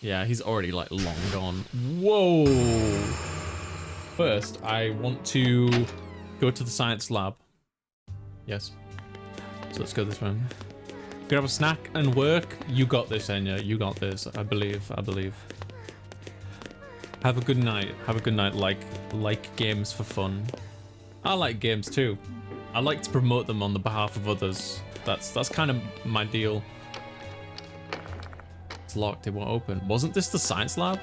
Yeah, he's already like long gone. Whoa. First, I want to go to the science lab. Yes. So let's go this way. Grab a snack and work. You got this, Enya. You got this. I believe. I believe. Have a good night. Have a good night. Like games for fun. I like games too. I like to promote them on the behalf of others. That's kind of my deal. It's locked. It won't open. Wasn't this the science lab?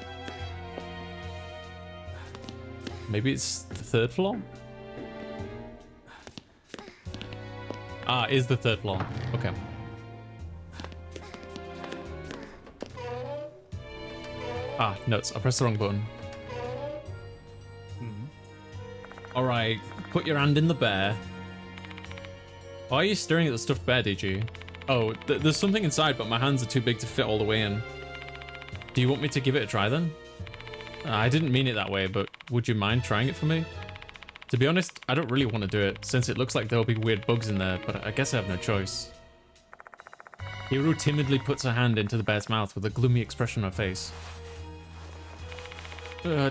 Maybe it's the third floor? Ah, it is the third floor. Okay. Ah, nuts. I pressed the wrong button. Alright, put your hand in the bear. Why are you staring at the stuffed bear, DG? Oh, there's something inside, but my hands are too big to fit all the way in. Do you want me to give it a try then? I didn't mean it that way, but would you mind trying it for me? To be honest, I don't really want to do it, since it looks like there'll be weird bugs in there, but I guess I have no choice. Hiro timidly puts her hand into the bear's mouth with a gloomy expression on her face.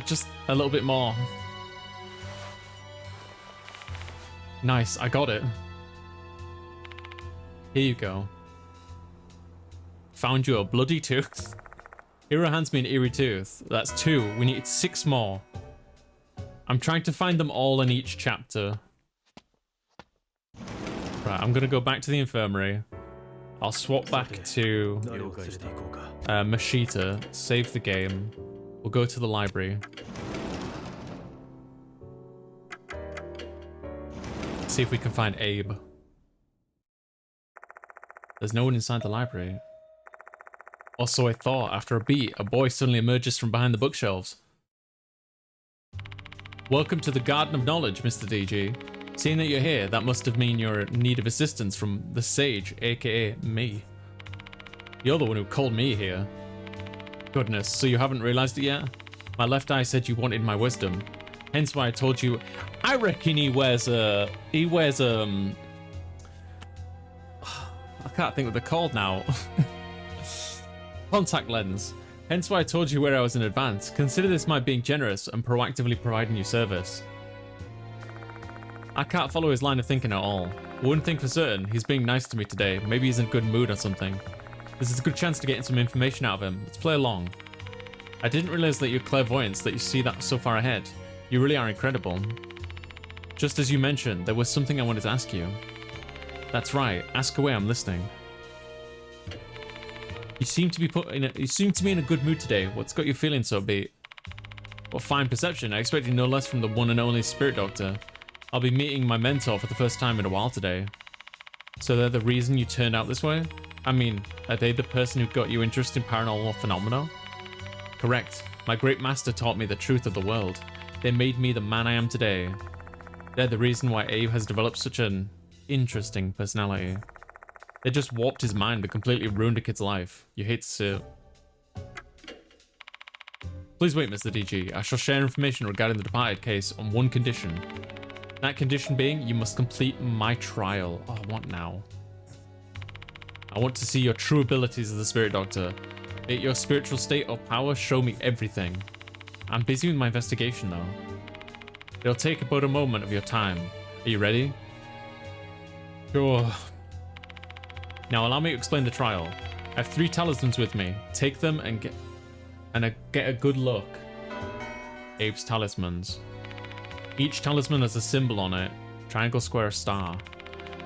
Just a little bit more. Nice, I got it. Here you go. Found you a bloody tooth. Hiro hands me an eerie tooth. That's 2. We need 6 more. I'm trying to find them all in each chapter. Right, I'm gonna go back to the infirmary. I'll swap back to Mashita, save the game. We'll go to the library. See if we can find Abe. There's no one inside the library. Or so I thought. After a beat, a boy suddenly emerges from behind the bookshelves. Welcome to the Garden of Knowledge, Mr. DG. Seeing that you're here, that must have mean you're in need of assistance from the sage, aka me. You're the one who called me here. Goodness, so you haven't realized it yet? My left eye said you wanted my wisdom. Hence why I told you, I reckon he wears I can't think what they're called now. Contact lens. Hence why I told you where I was in advance. Consider this my being generous and proactively providing you service. I can't follow his line of thinking at all. One thing for certain, he's being nice to me today. Maybe he's in a good mood or something. This is a good chance to get some information out of him. Let's play along. I didn't realize that you're clairvoyance, that you see that so far ahead. You really are incredible. Just as you mentioned, there was something I wanted to ask you. That's right. Ask away, I'm listening. You seem to be in a good mood today. What's got you feeling so upbeat? What fine perception. I expected no less from the one and only spirit doctor. I'll be meeting my mentor for the first time in a while today. So they're the reason you turned out this way? I mean, are they the person who got you interested in paranormal phenomena? Correct. My great master taught me the truth of the world. They made me the man I am today. They're the reason why Abe has developed such an interesting personality. They just warped his mind and completely ruined a kid's life. You hate to see it. Please wait, Mr. DG. I shall share information regarding the departed case on one condition. That condition being, you must complete my trial. Oh, what now? I want to see your true abilities as the spirit doctor. Be it your spiritual state or power, show me everything. I'm busy with my investigation though. It'll take about a moment of your time. Are you ready? Sure. Now allow me to explain the trial. I have 3 talismans with me. Take them and get a good look. Abe's talismans. Each talisman has a symbol on it. Triangle, square, star.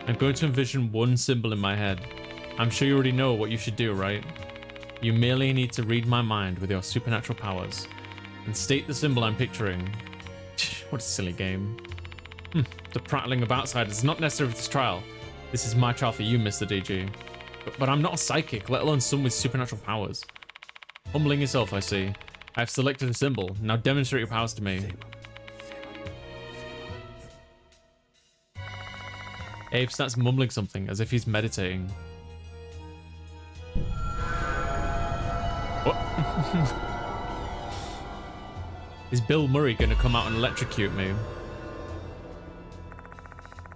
I'm going to envision one symbol in my head. I'm sure you already know what you should do, right? You merely need to read my mind with your supernatural powers and state the symbol I'm picturing. What a silly game. The prattling of outsiders is not necessary for this trial. This is my trial for you, Mr. DG. But I'm not a psychic, let alone someone with supernatural powers. Humbling yourself, I see. I have selected a symbol. Now demonstrate your powers to me. Abe starts mumbling something as if he's meditating. What? Is Bill Murray gonna come out and electrocute me?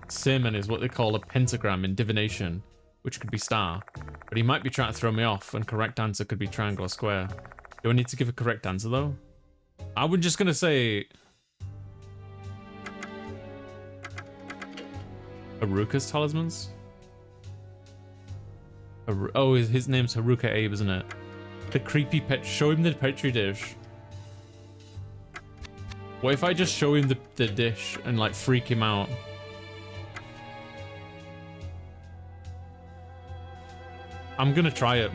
Seaman is what they call a pentagram in divination, which could be star, but he might be trying to throw me off, and correct answer could be triangle or square. Do I need to give a correct answer though? I was just gonna say Haruka's talismans. Oh, his name's Haruka Abe, isn't it? The creepy pet. Show him the petri dish. What if I just show him the dish and like freak him out? I'm gonna try it.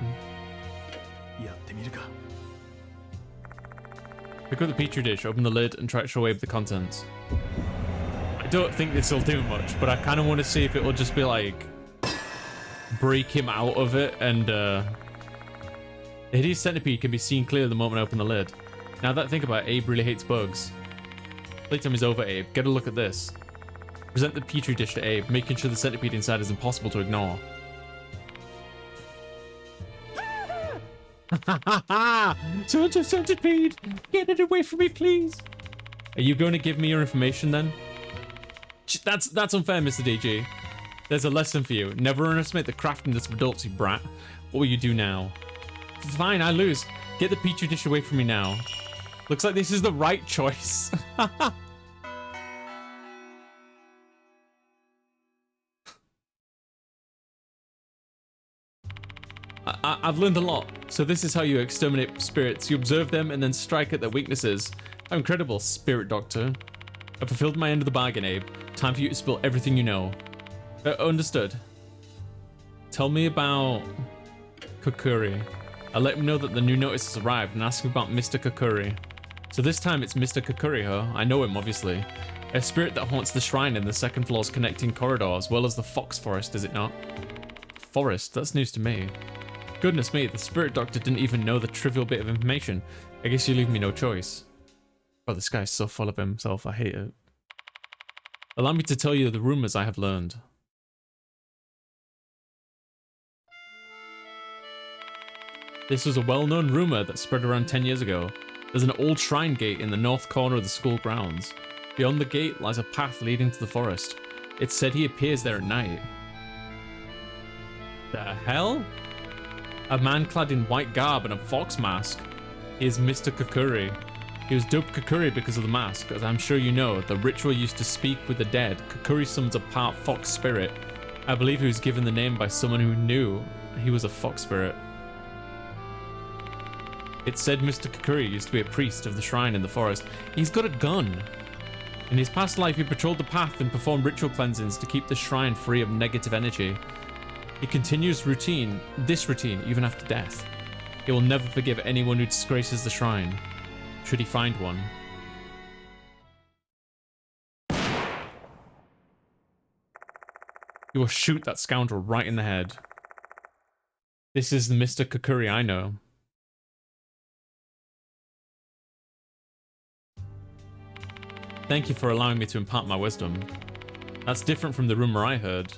Pick up the petri dish, open the lid, and try to show Abe the contents. I don't think this will do much, but I kind of want to see if it will just be like break him out of it. And the hideous centipede can be seen clearly the moment I open the lid. Now that I think about it, Abe really hates bugs. Playtime is over, Abe. Get a look at this. Present the petri dish to Abe, making sure the centipede inside is impossible to ignore. Centipede! Get it away from me, please! Are you going to give me your information then? That's unfair, Mr. DG. There's a lesson for you. Never underestimate the craftiness of adults, you brat. What will you do now? Fine, I lose. Get the petri dish away from me now. Looks like this is the right choice. I've learned a lot. So this is how you exterminate spirits. You observe them and then strike at their weaknesses. How incredible, Spirit Doctor. I've fulfilled my end of the bargain, Abe. Time for you to spill everything you know. Understood. Tell me about Kokuri. I'll let him know that the new notice has arrived and ask him about Mr. Kokuri. So this time it's Mr. Kokuri, huh? I know him, obviously. A spirit that haunts the shrine in the second floor's connecting corridor, as well as the Fox Forest, is it not? Forest? That's news to me. Goodness me, the Spirit Doctor didn't even know the trivial bit of information. I guess you leave me no choice. Oh, this guy's so full of himself, I hate it. Allow me to tell you the rumors I have learned. This was a well-known rumor that spread around 10 years ago. There's an old shrine gate in the north corner of the school grounds. Beyond the gate lies a path leading to the forest. It's said he appears there at night. The hell? A man clad in white garb and a fox mask. He is Mr. Kokuri. He was dubbed Kokuri because of the mask. As I'm sure you know, the ritual used to speak with the dead. Kokuri summons a part fox spirit. I believe he was given the name by someone who knew he was a fox spirit. It said Mr. Kokuri used to be a priest of the shrine in the forest. He's got a gun. In his past life, he patrolled the path and performed ritual cleansings to keep the shrine free of negative energy. He continues this routine, even after death. He will never forgive anyone who disgraces the shrine, should he find one. He will shoot that scoundrel right in the head. This is the Mr. Kokuri I know. Thank you for allowing me to impart my wisdom. That's different from the rumor I heard.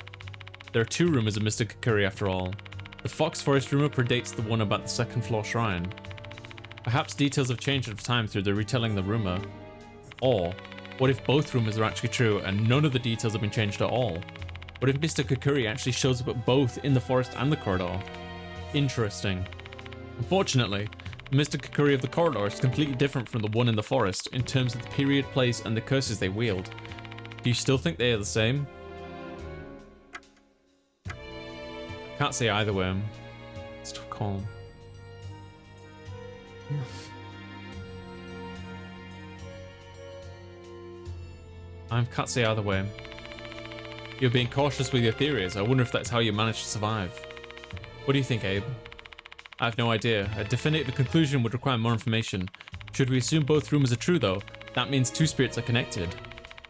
There are two rumors of Mr. Kokuri after all. The Fox Forest rumor predates the one about the second floor shrine. Perhaps details have changed over time through the retelling the rumor. Or, what if both rumors are actually true and none of the details have been changed at all? What if Mr. Kokuri actually shows up at both in the forest and the corridor? Interesting. Unfortunately, Mr. Kokuri of the corridor is completely different from the one in the forest in terms of the period, place, and the curses they wield. Do you still think they are the same? Can't say either way. It's too calm. I can't say either way. You're being cautious with your theories. I wonder if that's how you managed to survive. What do you think, Abe? I have no idea. A definitive conclusion would require more information. Should we assume both rumors are true, though? That means two spirits are connected.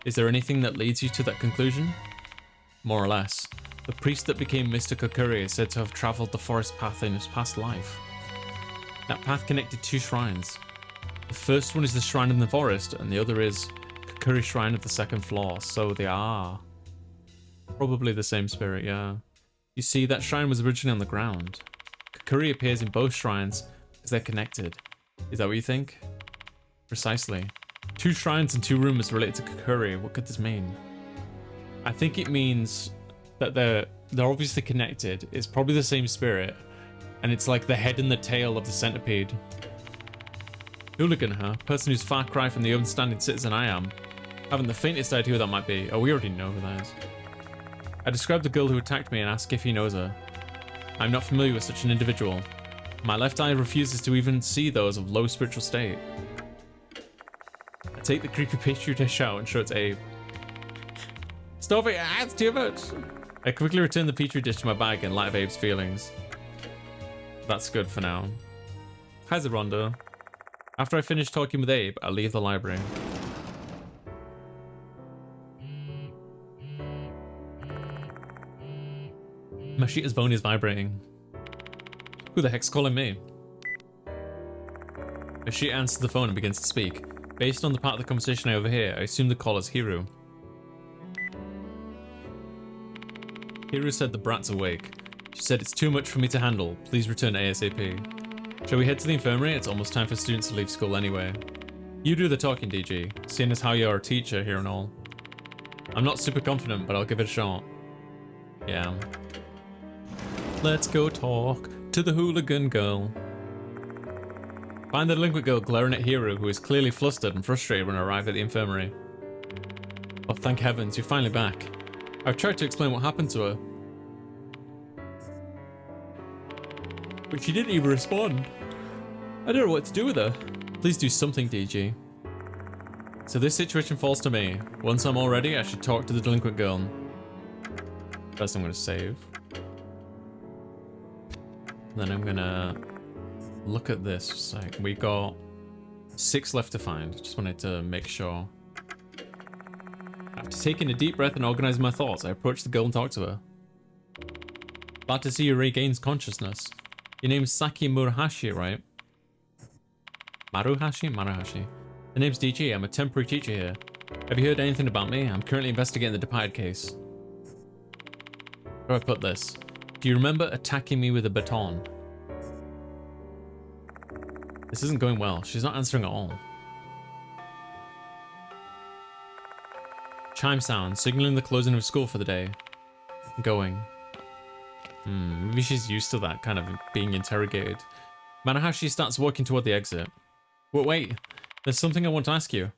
Is there anything that leads you to that conclusion? More or less. The priest that became Mr. Kokuri is said to have travelled the forest path in his past life. That path connected two shrines. The first one is the shrine in the forest, and the other is Kokuri Shrine of the second floor, so they are probably the same spirit, yeah. You see, that shrine was originally on the ground. Kokuri appears in both shrines because they're connected. Is that what you think? Precisely. Two shrines and two rumors related to Kokuri. What could this mean? I think it means that they're obviously connected. It's probably the same spirit, and it's like the head and the tail of the centipede. Hooligan, huh? Person who's far cry from the understanding citizen I am. Haven't the faintest idea who that might be. Oh, we already know who that is. I described the girl who attacked me and asked if he knows her. I'm not familiar with such an individual. My left eye refuses to even see those of low spiritual state. I take the creepy pastry dish out and show it to Abe. Stop it, it's too much. I quickly return the petri dish to my bag in light of Abe's feelings. That's good for now. Hi, Zeronda. After I finish talking with Abe, I leave the library. Mashita's phone is vibrating. Who the heck's calling me? Mashita answers the phone and begins to speak. Based on the part of the conversation I overhear, I assume the caller's Hiru. Hiru said the brat's awake. She said it's too much for me to handle. Please return ASAP. Shall we head to the infirmary? It's almost time for students to leave school anyway. You do the talking, DG, seeing as how you're a teacher here and all. I'm not super confident, but I'll give it a shot. Yeah. Let's go talk to the hooligan girl. Find the delinquent girl glaring at Hiru, who is clearly flustered and frustrated when I arrive at the infirmary. Oh, thank heavens, you're finally back. I've tried to explain what happened to her, but she didn't even respond. I don't know what to do with her. Please do something, DG. So this situation falls to me. Once I'm all ready, I should talk to the delinquent girl. First I'm going to save. Then I'm going to look at this. Just like, we got 6 left to find. Just wanted to make sure. After taking a deep breath and organizing my thoughts, I approach the girl and talk to her. Glad to see you regains consciousness. Your name's Saki Murahashi, right? Maruhashi? Maruhashi. The name's DG. I'm a temporary teacher here. Have you heard anything about me? I'm currently investigating the departed case. Where do I put this? Do you remember attacking me with a baton? This isn't going well. She's not answering at all. Chime sound, signaling the closing of school for the day. Going. Maybe she's used to that kind of being interrogated. Manahashi starts walking toward the exit. Wait, there's something I want to ask you.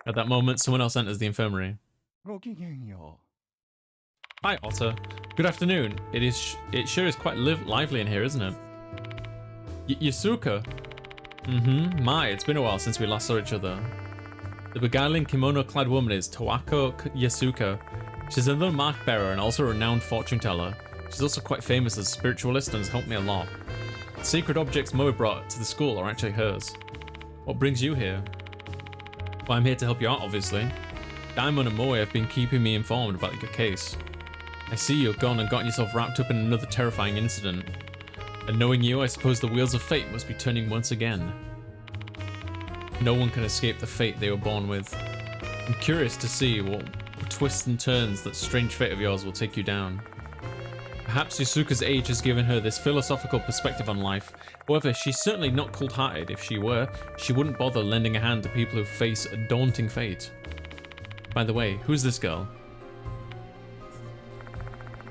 At that moment, someone else enters the infirmary. Hi, Otter. Good afternoon. It sure is quite lively in here, isn't it? Yasuka. My, it's been a while since we last saw each other. The beguiling kimono-clad woman is Tawako Yasuka. She's another mark bearer and also a renowned fortune teller. She's also quite famous as a spiritualist and has helped me a lot. The sacred objects Moe brought to the school are actually hers. What brings you here? Well, I'm here to help you out, obviously. Daimon and Moe have been keeping me informed about your case. I see you've gone and gotten yourself wrapped up in another terrifying incident. And knowing you, I suppose the wheels of fate must be turning once again. No one can escape the fate they were born with. I'm curious to see what twists and turns that strange fate of yours will take you down. Perhaps Yasuka's age has given her this philosophical perspective on life. However, she's certainly not cold-hearted. If she were, she wouldn't bother lending a hand to people who face a daunting fate. By the way, who's this girl?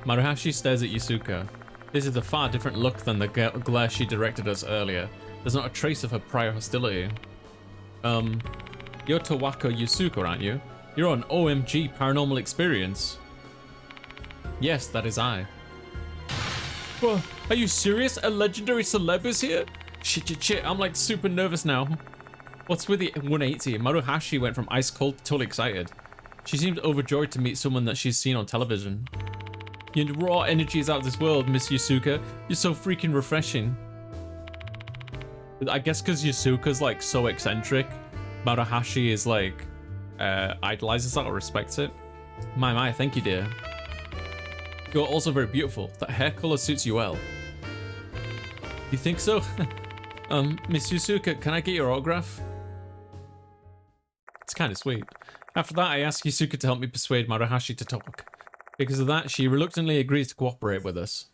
Maruhashi stares at Yasuka. This is a far different look than the glare she directed us earlier. There's not a trace of her prior hostility. You're Tawako Yasuka, aren't you? You're on OMG Paranormal Experience. Yes, that is I. Whoa, are you serious? A legendary celeb is here? Shit, I'm like super nervous now. What's with the 180? Maruhashi went from ice cold to totally excited. She seemed overjoyed to meet someone that she's seen on television. Your raw energy is out of this world, Miss Yasuka. You're so freaking refreshing. I guess because Yasuka's like so eccentric, Maruhashi is like idolizes that or respects it. My, thank you, dear. You're also very beautiful. That hair color suits you well. You think so? Miss Yasuka, can I get your autograph? It's kind of sweet. After that, I ask Yasuka to help me persuade Maruhashi to talk. Because of that, she reluctantly agrees to cooperate with us.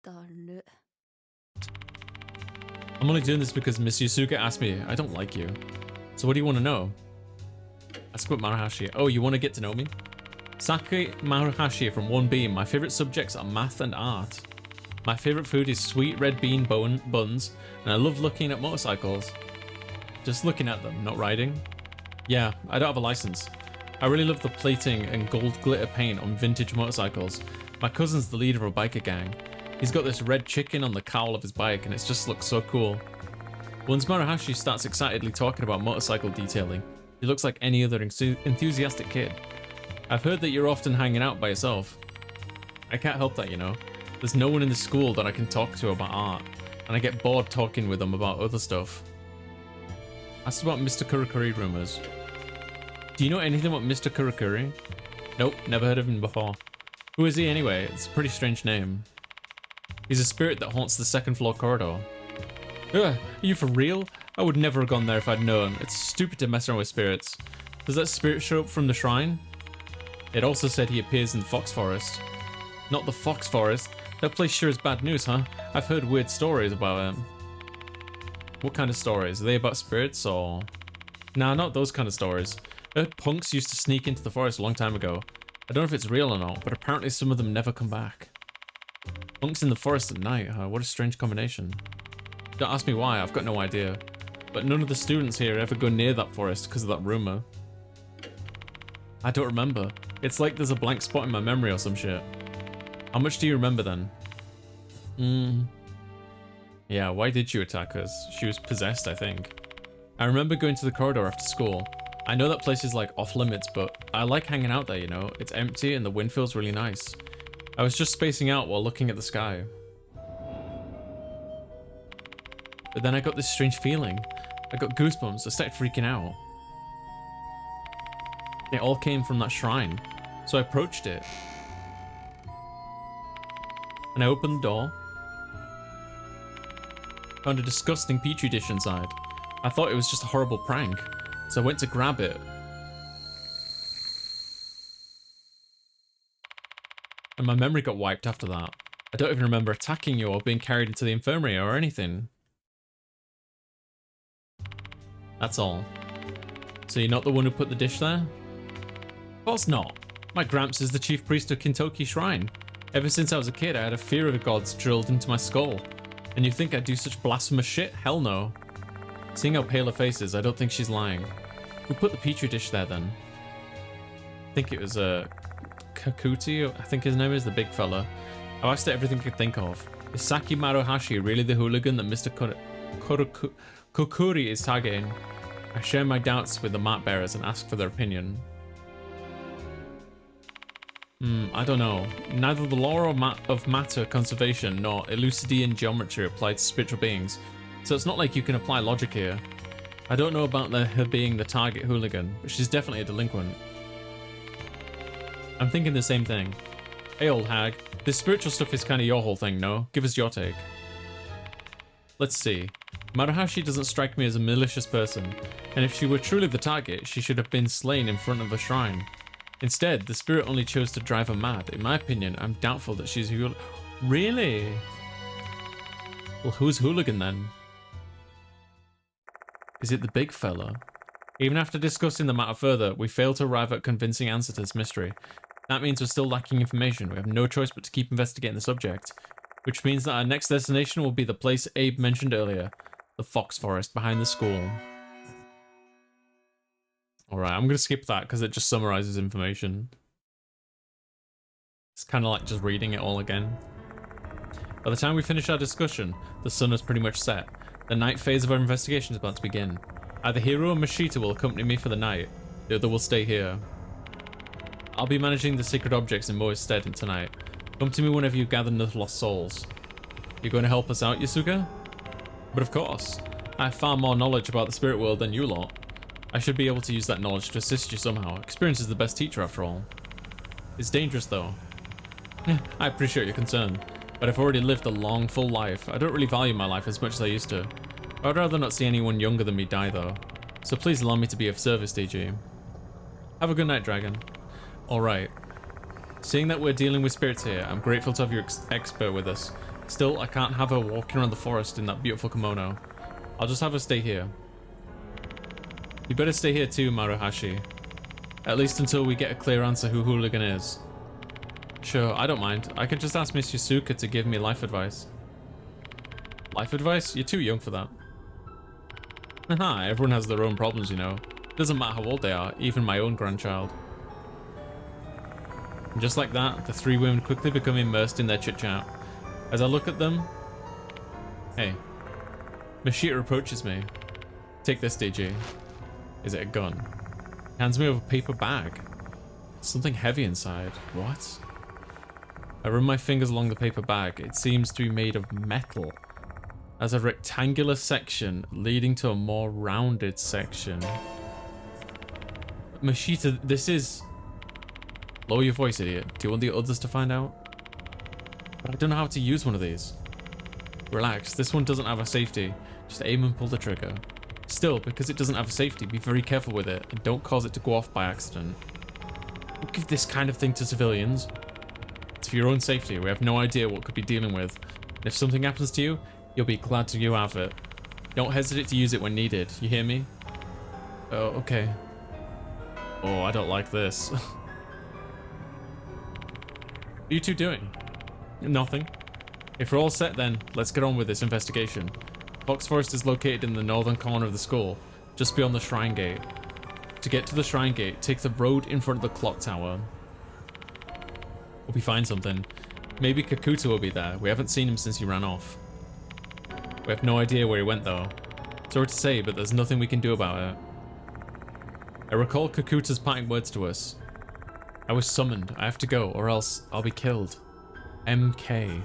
I'm only doing this because Miss Yasuka asked me. I don't like you. So what do you want to know? Ask about Maruhashi. Oh, you want to get to know me? Saki Maruhashi from 1B. My favorite subjects are math and art. My favorite food is sweet red bean buns, and I love looking at motorcycles. Just looking at them, not riding. Yeah, I don't have a license. I really love the plating and gold glitter paint on vintage motorcycles. My cousin's the leader of a biker gang. He's got this red chicken on the cowl of his bike, and it just looks so cool. Once Maruhashi starts excitedly talking about motorcycle detailing, he looks like any other enthusiastic kid. I've heard that you're often hanging out by yourself. I can't help that, you know. There's no one in the school that I can talk to about art, and I get bored talking with them about other stuff. Asked about Mr. Kurikuri rumors. Do you know anything about Mr. Kurikuri? Nope, never heard of him before. Who is he anyway? It's a pretty strange name. He's a spirit that haunts the second floor corridor. Ugh, are you for real? I would never have gone there if I'd known. It's stupid to mess around with spirits. Does that spirit show up from the shrine? It also said he appears in the Fox Forest. Not the Fox Forest. That place sure is bad news, huh? I've heard weird stories about it. What kind of stories? Are they about spirits or... Nah, not those kind of stories. I heard punks used to sneak into the forest a long time ago. I don't know if it's real or not, but apparently some of them never come back. Punks in the forest at night, huh? What a strange combination. Don't ask me why, I've got no idea. But none of the students here ever go near that forest because of that rumor. I don't remember. It's like there's a blank spot in my memory or some shit. How much do you remember then? Yeah, why did you attack us? She was possessed, I think. I remember going to the corridor after school. I know that place is like off limits, but I like hanging out there, you know? It's empty and the wind feels really nice. I was just spacing out while looking at the sky. But then I got this strange feeling. I got goosebumps, I started freaking out. It all came from that shrine. So I approached it. And I opened the door. Found a disgusting petri dish inside. I thought it was just a horrible prank, so I went to grab it. And my memory got wiped after that. I don't even remember attacking you or being carried into the infirmary or anything. That's all. So you're not the one who put the dish there? Of course not. My Gramps is the chief priest of Kintoki Shrine. Ever since I was a kid, I had a fear of the gods drilled into my skull. And you think I'd do such blasphemous shit? Hell no. Seeing how pale her face is, I don't think she's lying. Who put the petri dish there then? I think it was Kakuti, I think his name is, the big fella. I asked her everything I could think of. Is Saki Maruhashi really the hooligan that Mr. Kokuri is targeting? I share my doubts with the mat bearers and ask for their opinion. I don't know. Neither the law of matter conservation nor Elucidean geometry apply to spiritual beings, so it's not like you can apply logic here. I don't know about her being the target hooligan, but she's definitely a delinquent. I'm thinking the same thing. Hey old hag, this spiritual stuff is kind of your whole thing, no? Give us your take. Let's see. Maruhashi doesn't strike me as a malicious person, and if she were truly the target, she should have been slain in front of a shrine. Instead, the spirit only chose to drive her mad. In my opinion, I'm doubtful that she's a Really? Well, who's hooligan then? Is it the big fella? Even after discussing the matter further, we fail to arrive at a convincing answer to this mystery. That means we're still lacking information. We have no choice but to keep investigating the subject. Which means that our next destination will be the place Abe mentioned earlier. The Fox Forest behind the school. Alright, I'm going to skip that because it just summarizes information. It's kind of like just reading it all again. By the time we finish our discussion, the sun has pretty much set. The night phase of our investigation is about to begin. Either Hiro or Mashita will accompany me for the night. The other will stay here. I'll be managing the sacred objects in Moe's stead tonight. Come to me whenever you gather the lost souls. You're going to help us out, Yasuka? But of course. I have far more knowledge about the spirit world than you lot. I should be able to use that knowledge to assist you somehow. Experience is the best teacher after all. It's dangerous though. I appreciate your concern, but I've already lived a long, full life. I don't really value my life as much as I used to. I'd rather not see anyone younger than me die though. So please allow me to be of service, DG. Have a good night, Dragon. Alright. Seeing that we're dealing with spirits here, I'm grateful to have your expert with us. Still, I can't have her walking around the forest in that beautiful kimono. I'll just have her stay here. You better stay here too, Maruhashi. At least until we get a clear answer who Hooligan is. Sure, I don't mind. I could just ask Miss Yasuka to give me life advice. Life advice? You're too young for that. Haha, everyone has their own problems, you know. It doesn't matter how old they are, even my own grandchild. And just like that, the three women quickly become immersed in their chit-chat. As I look at them... Hey. Mashita approaches me. Take this, DG. Is it a gun? Hands me over a paper bag. Something heavy inside. What? I run my fingers along the paper bag. It seems to be made of metal. As a rectangular section leading to a more rounded section. Mashita, this is... Lower your voice, idiot. Do you want the others to find out? I don't know how to use one of these. Relax, this one doesn't have a safety. Just aim and pull the trigger. Still, because it doesn't have a safety, be very careful with it and don't cause it to go off by accident. Don't give this kind of thing to civilians. It's for your own safety. We have no idea what could be dealing with. And if something happens to you, you'll be glad to you have it. Don't hesitate to use it when needed. You hear me? Oh, okay. Oh, I don't like this. What are you two doing? Nothing. If we're all set then, let's get on with this investigation. Fox Forest is located in the northern corner of the school, just beyond the Shrine Gate. To get to the Shrine Gate, take the road in front of the clock tower. Hope we find something. Maybe Kakuta will be there. We haven't seen him since he ran off. We have no idea where he went though. Sorry to say, but there's nothing we can do about it. I recall Kakuta's parting words to us. I was summoned. I have to go, or else I'll be killed. MK.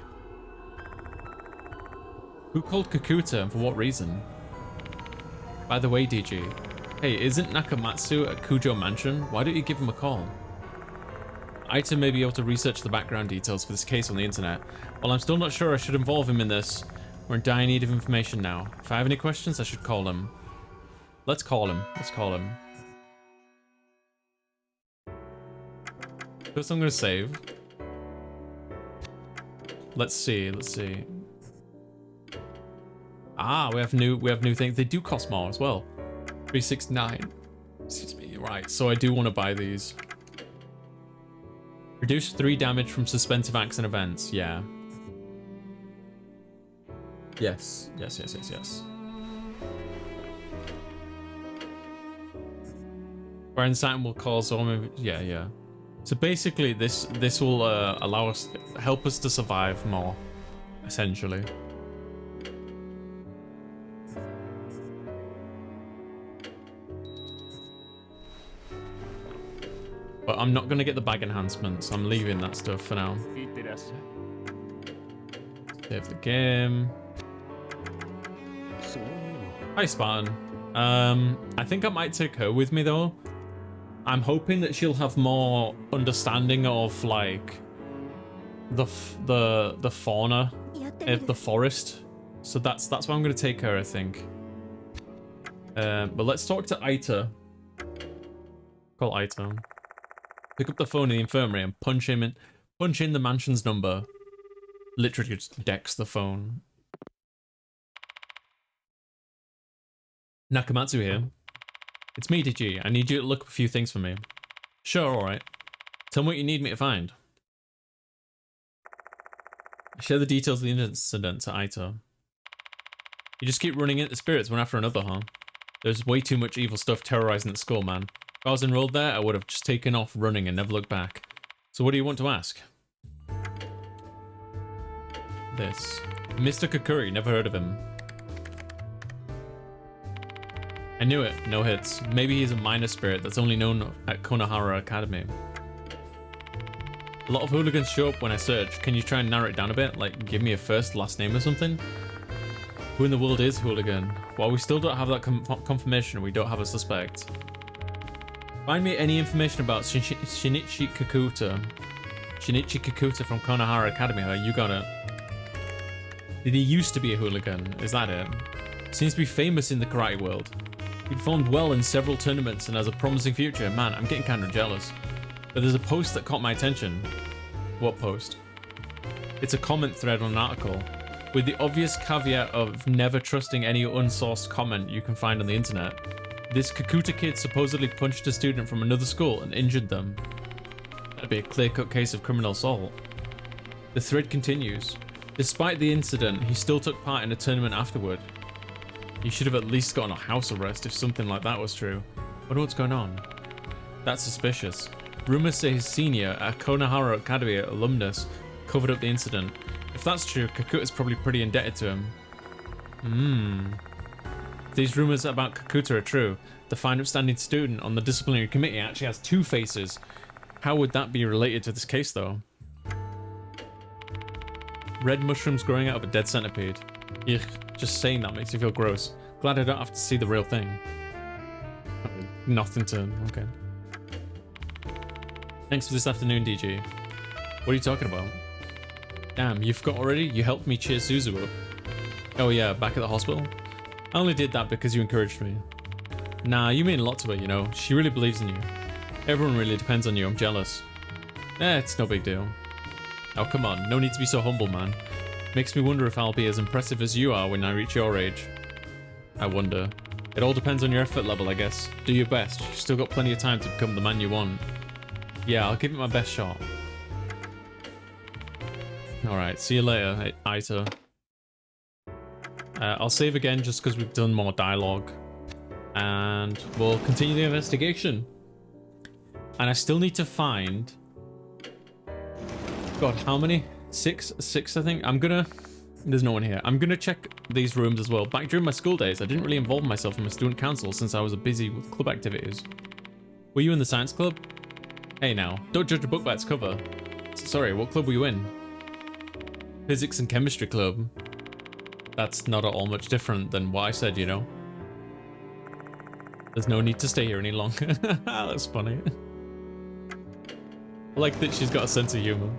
Who called Kakuta and for what reason? By the way, DG. Hey, isn't Nakamatsu at Kujo Mansion? Why don't you give him a call? Aita may be able to research the background details for this case on the internet. While I'm still not sure I should involve him in this, we're in dire need of information now. If I have any questions, I should call him. Let's call him. Let's call him. First I'm gonna save. Let's see, let's see. Ah, we have new things. They do cost more as well. 369. Excuse me, right. So I do want to buy these. Reduce 3 damage from suspensive acts and events. Yeah. Yes. Yes, yes, yes, yes. Fire and Saturn will cause yeah, yeah. So basically this will allow us, help us to survive more, essentially. But I'm not going to get the bag enhancements. I'm leaving that stuff for now. Save the game. Hi, Spartan. I think I might take her with me, though. I'm hoping that she'll have more understanding of, like, the fauna of the forest. So that's why I'm going to take her, I think. But let's talk to Aita. Call Aita. Pick up the phone in the infirmary and punch in the mansion's number. Literally just decks the phone. Nakamatsu here. It's me, DG. I need you to look up a few things for me. Sure, alright. Tell me what you need me to find. Share the details of the incident to Aito. You just keep running into spirits one after another, huh? There's way too much evil stuff terrorizing the school, man. If I was enrolled there, I would have just taken off running and never looked back. So what do you want to ask? This. Mr. Kakuri, never heard of him. I knew it, no hits. Maybe he's a minor spirit that's only known at Konohara Academy. A lot of hooligans show up when I search. Can you try and narrow it down a bit? Like, give me a first, last name or something? Who in the world is hooligan? While we still don't have that confirmation, we don't have a suspect. Find me any information about Shinichi Kakuta. Shinichi Kakuta from Konohara Academy, huh? You got it. Did he used to be a hooligan? Is that it? Seems to be famous in the karate world. He performed well in several tournaments and has a promising future. Man, I'm getting kind of jealous. But there's a post that caught my attention. What post? It's a comment thread on an article. With the obvious caveat of never trusting any unsourced comment you can find on the internet. This Kakuta kid supposedly punched a student from another school and injured them. to be a clear-cut case of criminal assault. The thread continues. Despite the incident, he still took part in a tournament afterward. He should have at least gotten a house arrest if something like that was true. Wonder what's going on. That's suspicious. Rumors say his senior, a Konohara Academy alumnus, covered up the incident. If that's true, Kakuta's probably pretty indebted to him. If these rumors about Kakuta are true, the fine upstanding student on the disciplinary committee actually has two faces. How would that be related to this case, though? Red mushrooms growing out of a dead centipede. Ugh, just saying that makes me feel gross. Glad I don't have to see the real thing. Nothing to... okay. Thanks for this afternoon, DG. What are you talking about? Damn, you forgot already? You helped me cheer Suzu up. Oh yeah, back at the hospital? I only did that because you encouraged me. Nah, you mean a lot to her, you know. She really believes in you. Everyone really depends on you, I'm jealous. It's no big deal. Oh, come on, no need to be so humble, man. Makes me wonder if I'll be as impressive as you are when I reach your age. I wonder. It all depends on your effort level, I guess. Do your best. You've still got plenty of time to become the man you want. Yeah, I'll give it my best shot. Alright, see you later, Aito. I'll save again just because we've done more dialogue. And we'll continue the investigation. And I still need to find... God, how many? Six, I think. I'm gonna... There's no one here. I'm gonna check these rooms as well. Back during my school days, I didn't really involve myself in my student council since I was busy with club activities. Were you in the science club? Hey now, don't judge a book by its cover. Sorry, what club were you in? Physics and chemistry club. That's not at all much different than what I said, you know. There's no need to stay here any longer. That's funny. I like that she's got a sense of humor.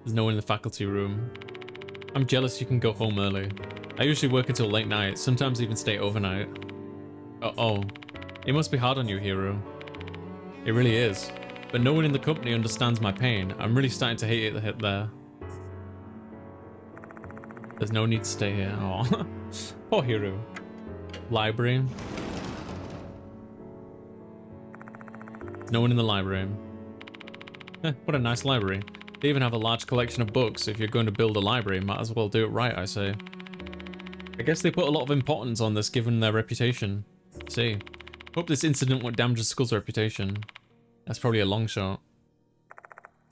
There's no one in the faculty room. I'm jealous you can go home early. I usually work until late night, sometimes even stay overnight. Uh-oh. It must be hard on you, Hiro. It really is. But no one in the company understands my pain. I'm really starting to hate it there. There's no need to stay here. Aw. Poor Hiro. Library. No one in the library. What a nice library. They even have a large collection of books. If you're going to build a library, might as well do it right, I say. I guess they put a lot of importance on this given their reputation. See. Hope this incident won't damage the school's reputation. That's probably a long shot.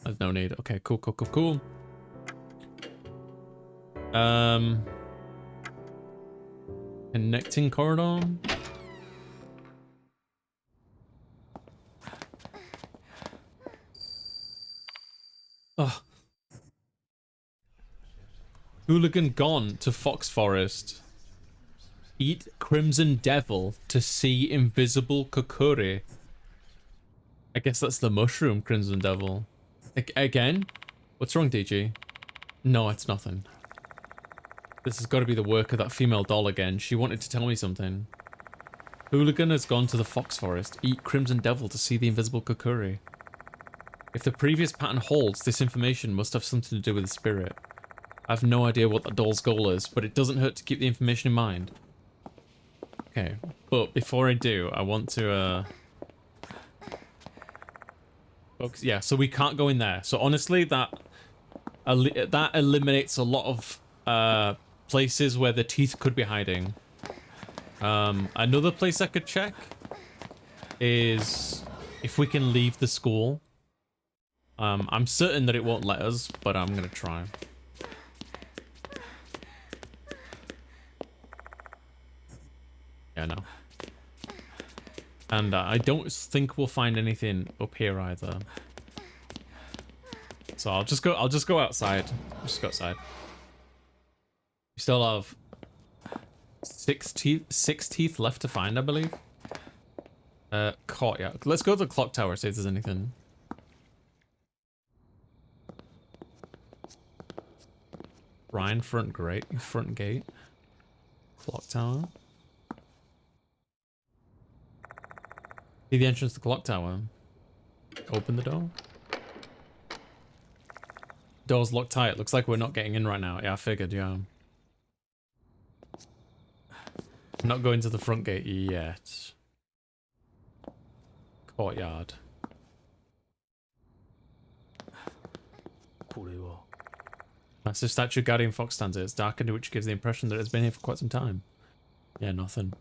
There's no need. Okay, cool. Connecting corridor. Ugh. Hooligan gone to Fox Forest. Eat Crimson Devil to see invisible Kokori. I guess that's the mushroom Crimson Devil. Again? What's wrong, DG? No, it's nothing. This has got to be the work of that female doll again. She wanted to tell me something. Hooligan has gone to the Fox Forest. Eat Crimson Devil to see the invisible Kokori. If the previous pattern holds, this information must have something to do with the spirit. I have no idea what the doll's goal is, but it doesn't hurt to keep the information in mind. Okay, but before I do, I want to, focus. Yeah, so we can't go in there. So honestly, that eliminates a lot of places where the teeth could be hiding. Another place I could check is if we can leave the school. I'm certain that it won't let us, but I'm gonna try. Yeah, no. And I don't think we'll find anything up here either. So I'll just go outside. Just go outside. We still have six teeth left to find, I believe. Courtyard. Let's go to the clock tower, see if there's anything. Ryan front gate. Clock tower. See the entrance to the clock tower. Open the door. Door's locked tight. Looks like we're not getting in right now. Yeah, I figured, yeah. I'm not going to the front gate yet. Courtyard. Massive statue guardian fox stands here. It's darkened, which gives the impression that it's been here for quite some time. Yeah, nothing.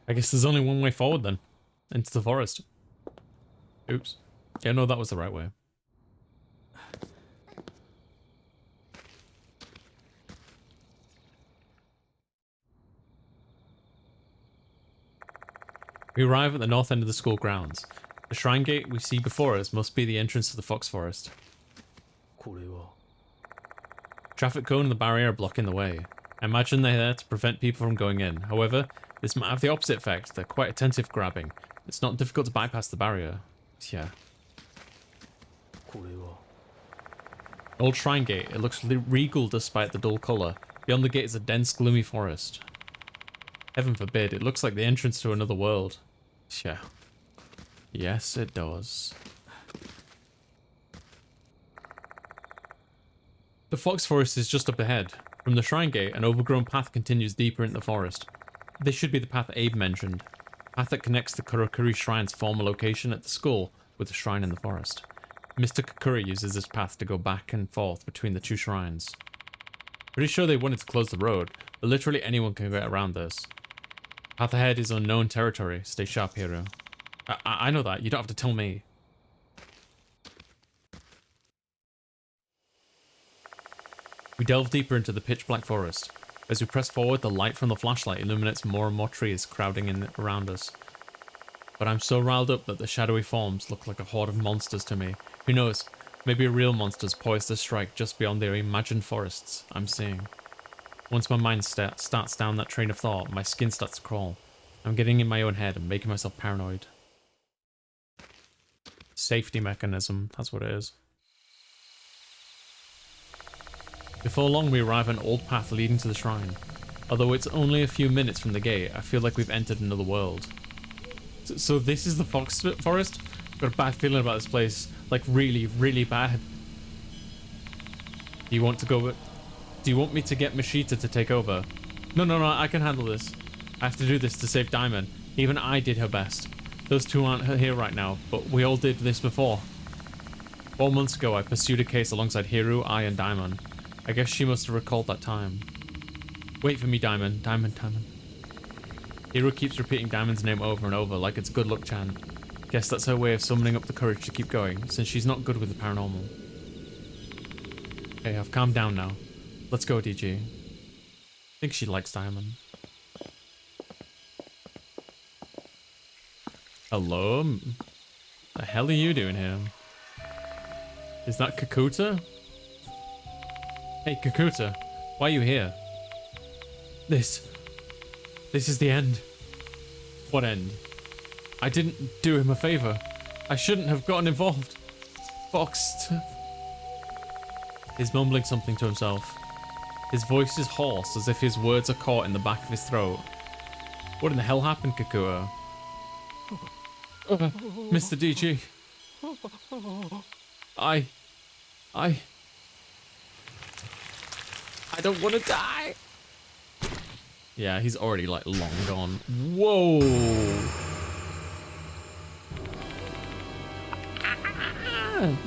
I guess there's only one way forward then. Into the forest. Oops. Yeah, no, that was the right way. We arrive at the north end of the school grounds. The shrine gate we see before us must be the entrance to the fox forest. Traffic cone and the barrier are blocking the way. I imagine they're there to prevent people from going in. However, this might have the opposite effect. They're quite attentive grabbing. It's not difficult to bypass the barrier. Yeah. Old shrine gate. It looks regal despite the dull colour. Beyond the gate is a dense, gloomy forest. Heaven forbid, it looks like the entrance to another world. Yeah. Yes, it does. The fox forest is just up ahead. From the shrine gate, an overgrown path continues deeper into the forest. This should be the path Abe mentioned. A path that connects the Kurakuri Shrine's former location at the school with the shrine in the forest. Mr. Kakuri uses this path to go back and forth between the two shrines. Pretty sure they wanted to close the road, but literally anyone can get around this. Path ahead is unknown territory. Stay sharp, hero. I know that. You don't have to tell me. We delve deeper into the pitch black forest. As we press forward, the light from the flashlight illuminates more and more trees crowding in around us. But I'm so riled up that the shadowy forms look like a horde of monsters to me. Who knows? Maybe a real monster's poised to strike just beyond the imagined forests I'm seeing. Once my mind starts down that train of thought, my skin starts to crawl. I'm getting in my own head and making myself paranoid. Safety mechanism, that's what it is. Before long, we arrive at an old path leading to the shrine. Although it's only a few minutes from the gate, I feel like we've entered another world. So this is the fox forest? I've got a bad feeling about this place. Like, really, really bad. Do you want to go... Do you want me to get Mashita to take over? No, I can handle this. I have to do this to save Diamond. Even I did her best. Those two aren't here right now, but we all did this before. 4 months ago, I pursued a case alongside Hiru, I, and Diamond. I guess she must have recalled that time. Wait for me, Diamond. Diamond. Hiru keeps repeating Diamond's name over and over like it's good luck chant. Guess that's her way of summoning up the courage to keep going, since she's not good with the paranormal. Okay, I've calmed down now. Let's go, DG. I think she likes Diamond. Hello? The hell are you doing here? Is that Kakuta? Hey, Kakuta, why are you here? This is the end. What end? I didn't do him a favor. I shouldn't have gotten involved. Foxed. He's mumbling something to himself. His voice is hoarse, as if his words are caught in the back of his throat. What in the hell happened, Kakua? Mr. DG. I don't want to die. Yeah, he's already like long gone. Whoa.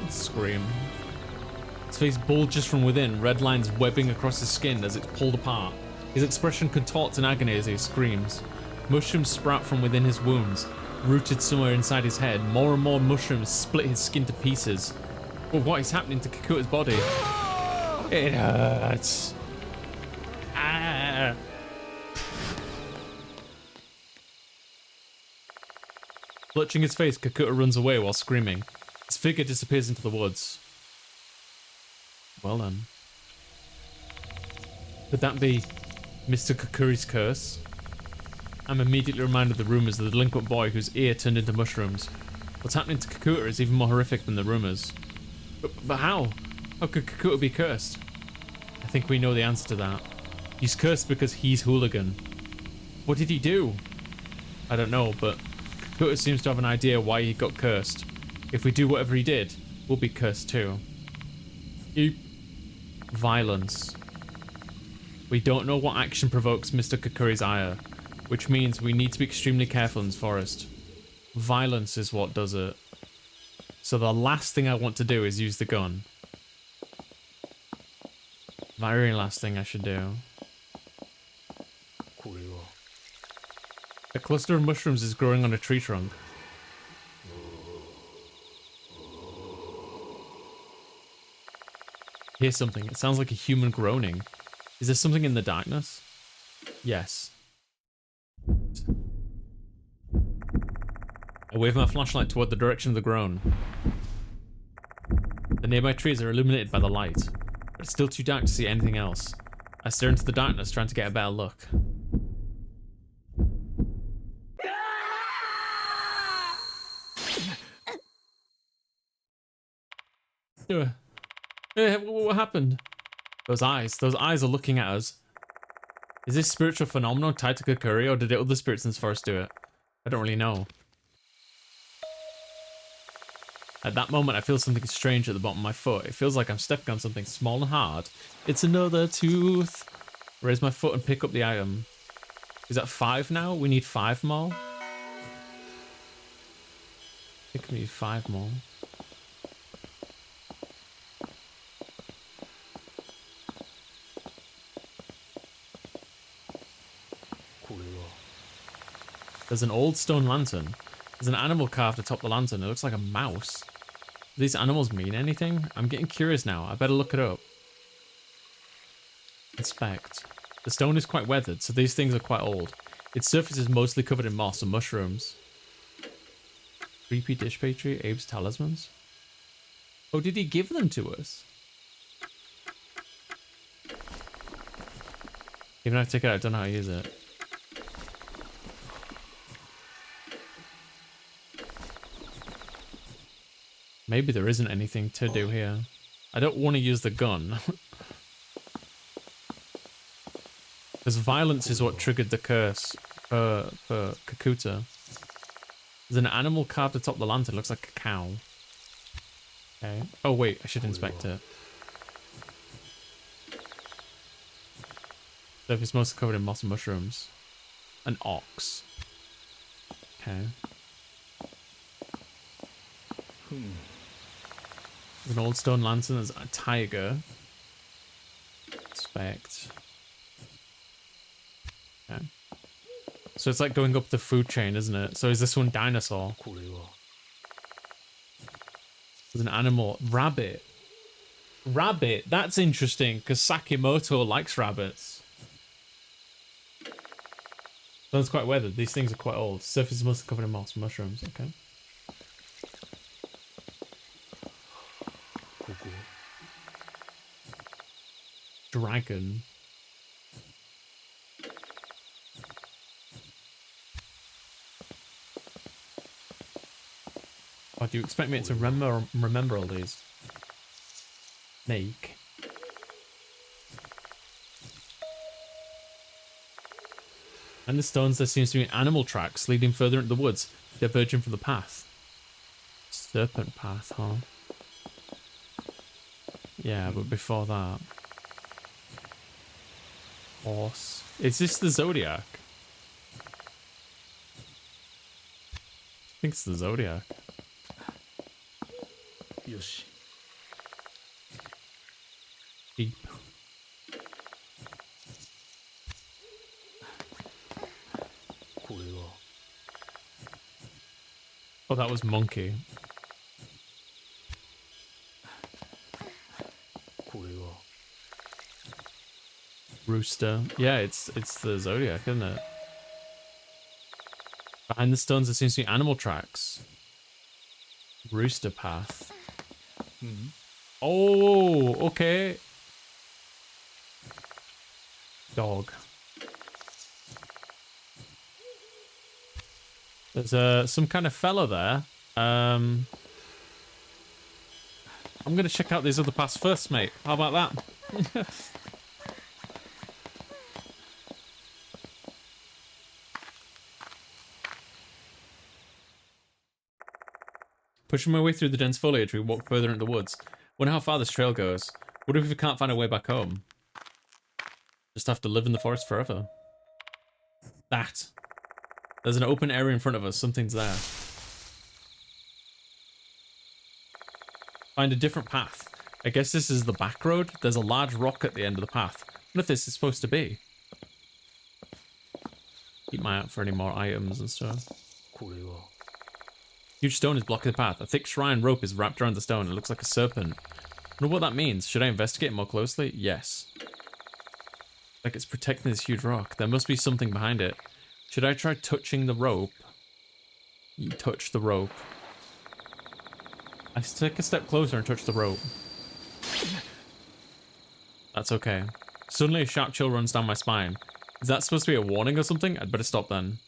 Scream. His face bulges from within, red lines webbing across his skin as it's pulled apart. His expression contorts in agony as he screams. Mushrooms sprout from within his wounds, rooted somewhere inside his head. More and more mushrooms split his skin to pieces. But what is happening to Kakuta's body? It hurts. Ah. Clutching his face, Kakuta runs away while screaming. His figure disappears into the woods. Well then. Could that be Mr. Kakuri's curse? I'm immediately reminded of the rumours of the delinquent boy whose ear turned into mushrooms. What's happening to Kakuta is even more horrific than the rumours. But how? How could Kakuta be cursed? I think we know the answer to that. He's cursed because he's hooligan. What did he do? I don't know, but Kakuta seems to have an idea why he got cursed. If we do whatever he did, we'll be cursed too. Violence. We don't know what action provokes Mr. Kakuri's ire, which means we need to be extremely careful in this forest. Violence is what does it. So the last thing I want to do is use the gun. Very last thing I should do. A cluster of mushrooms is growing on a tree trunk. Hear something. It sounds like a human groaning. Is there something in the darkness? Yes. I wave my flashlight toward the direction of the groan. The nearby trees are illuminated by the light, but it's still too dark to see anything else. I stare into the darkness, trying to get a better look. What happened? Those eyes are looking at us. Is this spiritual phenomenon tied to Kakuri, or did the other spirits in this forest do it? I don't really know. At that moment, I feel something strange at the bottom of my foot. It feels like I'm stepping on something small and hard. It's another tooth. Raise my foot and pick up the item. Is that 5 now? We need 5 more. I think we need 5 more. There's an old stone lantern. There's an animal carved atop the lantern. It looks like a mouse. Do these animals mean anything? I'm getting curious now. I better look it up. Inspect. The stone is quite weathered, so these things are quite old. Its surface is mostly covered in moss and mushrooms. Creepy dish pastry, Abe's talismans. Oh, did he give them to us? Even if I take it out, I don't know how to use it. Maybe there isn't anything to do here. I don't want to use the gun. Because violence is what triggered the curse for Kakuta. There's an animal carved atop the lantern. Looks like a cow. Okay. Oh wait, I should inspect it. Surface mostly covered in moss and mushrooms. An ox. Okay. There's an old stone lantern. There's a tiger. Inspect. Okay. So it's like going up the food chain, isn't it? So is this one dinosaur? There's an animal. Rabbit. Rabbit. That's interesting because Sakimoto likes rabbits. Sounds quite weathered. These things are quite old. Surface is mostly covered in moss and mushrooms. Okay. Dragon. Oh, do you expect me to remember all these? Snake. And the stones, there seems to be animal tracks leading further into the woods, diverging from the path. Serpent path, huh? Yeah, but before that. Horse. Is this the Zodiac? I think it's the Zodiac. Yoshi. Sheep. Oh, that was monkey. Rooster. Yeah, it's the Zodiac, isn't it? Behind the stones there seems to be animal tracks. Rooster path. Mm-hmm. Oh, okay. Dog. There's some kind of fella there. I'm gonna check out these other paths first, mate. How about that? Pushing my way through the dense foliage, we walk further into the woods. Wonder how far this trail goes. What if we can't find a way back home? Just have to live in the forest forever. That. There's an open area in front of us. Something's there. Find a different path. I guess this is the back road. There's a large rock at the end of the path. What if this is supposed to be? Keep my eye out for any more items and stuff. Huge stone is blocking the path. A thick shrine rope is wrapped around the stone. It looks like a serpent. I wonder what that means. Should I investigate more closely? Yes. Like it's protecting this huge rock. There must be something behind it. Should I try touching the rope? You touch the rope. I take a step closer and touch the rope. That's okay. Suddenly a sharp chill runs down my spine. Is that supposed to be a warning or something? I'd better stop then.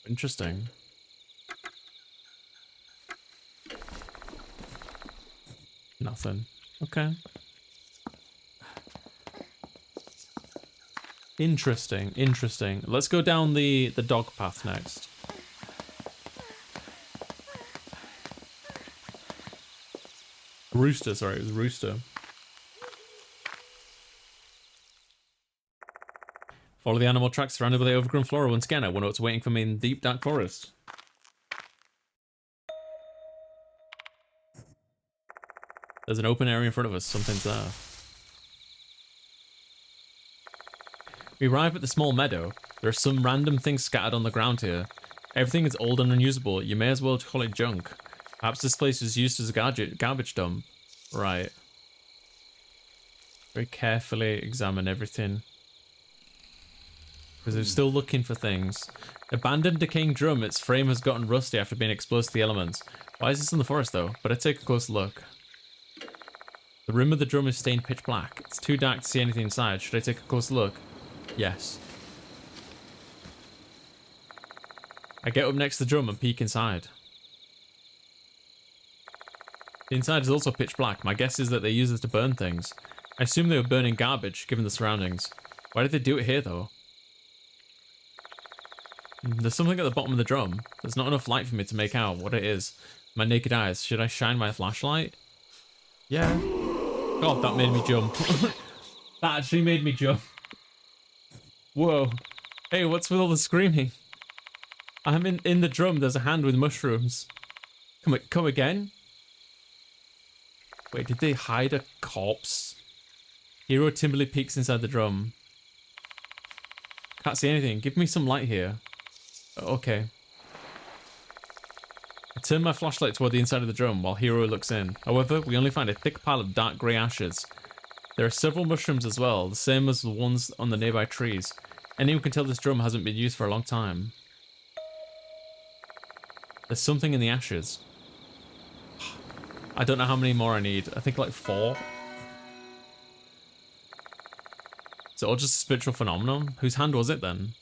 Interesting. Nothing. Okay. Interesting, interesting. Let's go down the dog path next. Rooster, sorry, it was rooster. Follow the animal tracks surrounded by the overgrown flora once again. I wonder what's waiting for me in the deep dark forest. There's an open area in front of us. Something's there. We arrive at the small meadow. There are some random things scattered on the ground here. Everything is old and unusable. You may as well call it junk. Perhaps this place was used as a garbage dump. Right. Very carefully examine everything. Because they're still looking for things. Abandoned decaying drum. Its frame has gotten rusty after being exposed to the elements. Why is this in the forest though? But I take a close look. The rim of the drum is stained pitch black. It's too dark to see anything inside. Should I take a close look? Yes. I get up next to the drum and peek inside. The inside is also pitch black. My guess is that they use this to burn things. I assume they were burning garbage, given the surroundings. Why did they do it here, though? There's something at the bottom of the drum. There's not enough light for me to make out what it is. My naked eyes. Should I shine my flashlight? Yeah. God, that made me jump. That actually made me jump. Whoa. Hey, what's with all the screaming? I'm in the drum. There's a hand with mushrooms. Come again? Wait, did they hide a corpse? Hero timidly peeks inside the drum. Can't see anything. Give me some light here. Okay. I turn my flashlight toward the inside of the drum while Hero looks in. However, we only find a thick pile of dark grey ashes. There are several mushrooms as well, the same as the ones on the nearby trees. Anyone can tell this drum hasn't been used for a long time. There's something in the ashes. I don't know how many more I need. I think like 4. Is it all just a spiritual phenomenon? Whose hand was it then?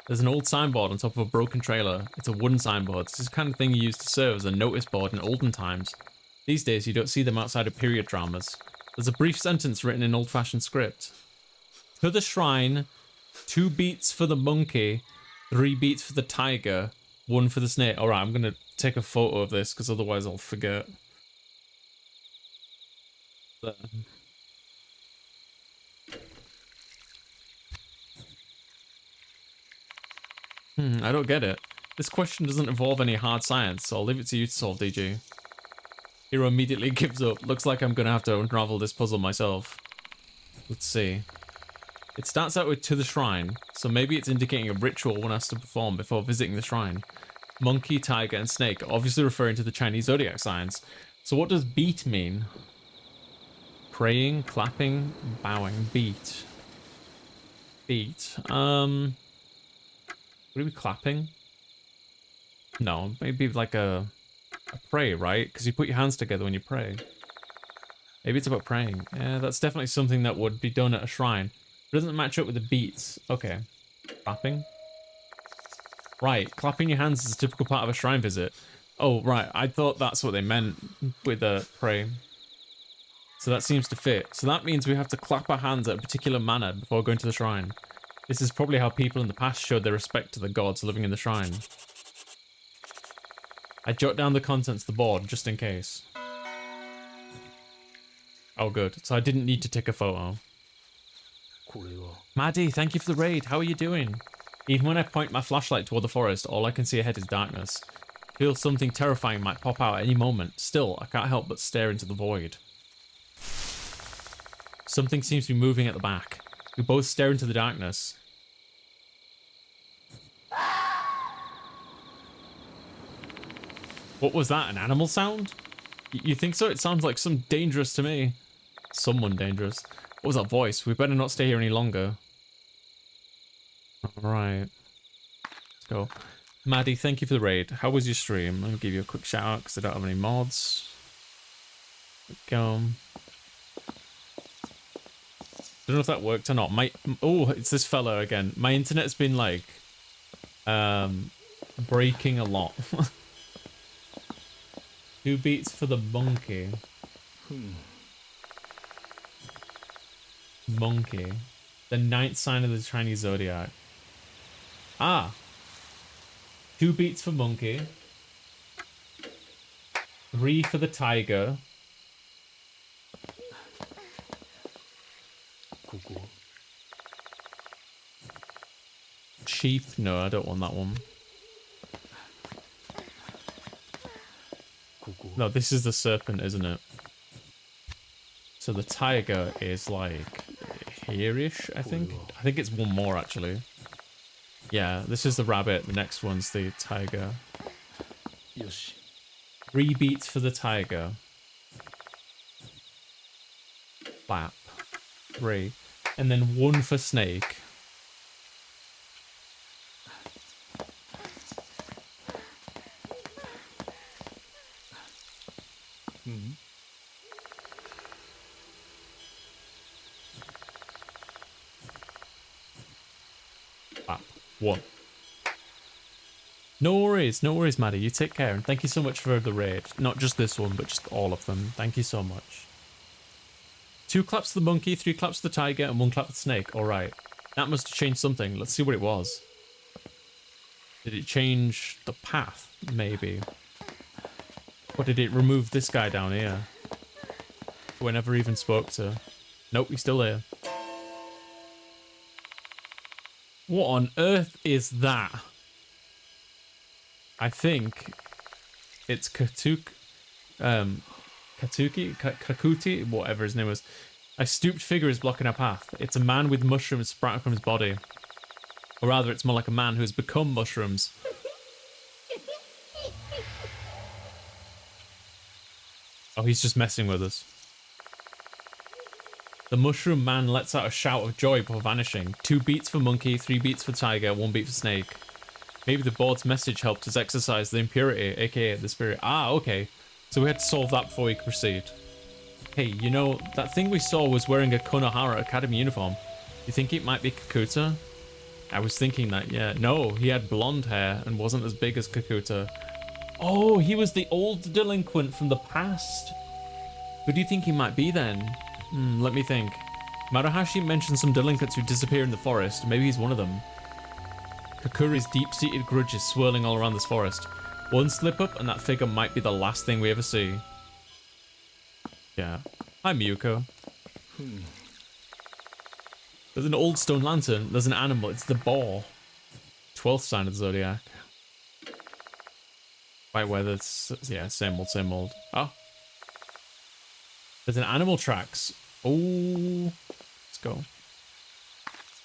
There's an old signboard on top of a broken trailer. It's a wooden signboard. It's the kind of thing you used to serve as a notice board in olden times. These days, you don't see them outside of period dramas. There's a brief sentence written in old-fashioned script. To the shrine, 2 beats for the monkey, 3 beats for the tiger, 1 for the snake. Alright, I'm going to take a photo of this because otherwise I'll forget. There. I don't get it. This question doesn't involve any hard science, so I'll leave it to you to solve, DG. Hero immediately gives up. Looks like I'm gonna have to unravel this puzzle myself. Let's see. It starts out with to the shrine, so maybe it's indicating a ritual one has to perform before visiting the shrine. Monkey, tiger, and snake, obviously referring to the Chinese zodiac signs. So what does beat mean? Praying, clapping, bowing, beat. Beat. Would it be clapping? No, maybe like a pray, right? Because you put your hands together when you pray. Maybe it's about praying. Yeah, that's definitely something that would be done at a shrine. It doesn't match up with the beats. Okay. Clapping? Right, clapping your hands is a typical part of a shrine visit. Oh, right, I thought that's what they meant with the pray. So that seems to fit. So that means we have to clap our hands at a particular manner before going to the shrine. This is probably how people in the past showed their respect to the gods living in the shrine. I jot down the contents of the board just in case. Oh good, so I didn't need to take a photo. Maddie, thank you for the raid. How are you doing? Even when I point my flashlight toward the forest, all I can see ahead is darkness. Feel something terrifying might pop out at any moment. Still, I can't help but stare into the void. Something seems to be moving at the back. We both stare into the darkness. What was that? An animal sound? You think so? It sounds like something dangerous to me. Someone dangerous. What was that voice? We better not stay here any longer. Alright. Let's go. Maddie, thank you for the raid. How was your stream? Let me give you a quick shout out because I don't have any mods. Go. Don't know if that worked or not. Oh, it's this fella again. My internet's been like breaking a lot. 2 beats for the monkey. Monkey. The 9th sign of the Chinese zodiac. Ah. 2 beats for monkey. 3 for the tiger. Sheep? No, I don't want that one. No, this is the serpent, isn't it? So the tiger is like here-ish, I think. I think it's one more actually. Yeah, this is the rabbit. The next one's the tiger. 3 beats for the tiger. Bap. 3. And then 1 for snake. Bap. 1. No worries, Maddie. You take care, and thank you so much for the raid. Not just this one, but just all of them. Thank you so much. 2 claps to the monkey, 3 claps to the tiger, and 1 clap to the snake. Alright. That must have changed something. Let's see what it was. Did it change the path? Maybe. Or did it remove this guy down here? Who I never even spoke to. Nope, he's still here. What on earth is that? I think it's Kakuti, whatever his name was. A stooped figure is blocking our path. It's a man with mushrooms sprouting from his body. Or rather, it's more like a man who has become mushrooms. Oh, he's just messing with us. The mushroom man lets out a shout of joy before vanishing. 2 beats for monkey, 3 beats for tiger, 1 beat for snake. Maybe the board's message helped us exorcise the impurity, aka the spirit. Ah, okay. So we had to solve that before we could proceed. Hey, you know, that thing we saw was wearing a Konohara Academy uniform. You think it might be Kakuta? I was thinking that, yeah. No, he had blonde hair and wasn't as big as Kakuta. Oh, he was the old delinquent from the past. Who do you think he might be then? Let me think. Marahashi mentioned some delinquents who disappear in the forest. Maybe he's one of them. Kakuri's deep-seated grudge is swirling all around this forest. One slip up and that figure might be the last thing we ever see. Yeah. Hi, Miyuko. There's an old stone lantern. There's an animal. It's the boar. 12th sign of the zodiac. Right where there's... Yeah, same old. Oh. There's an animal tracks. Oh. Let's go.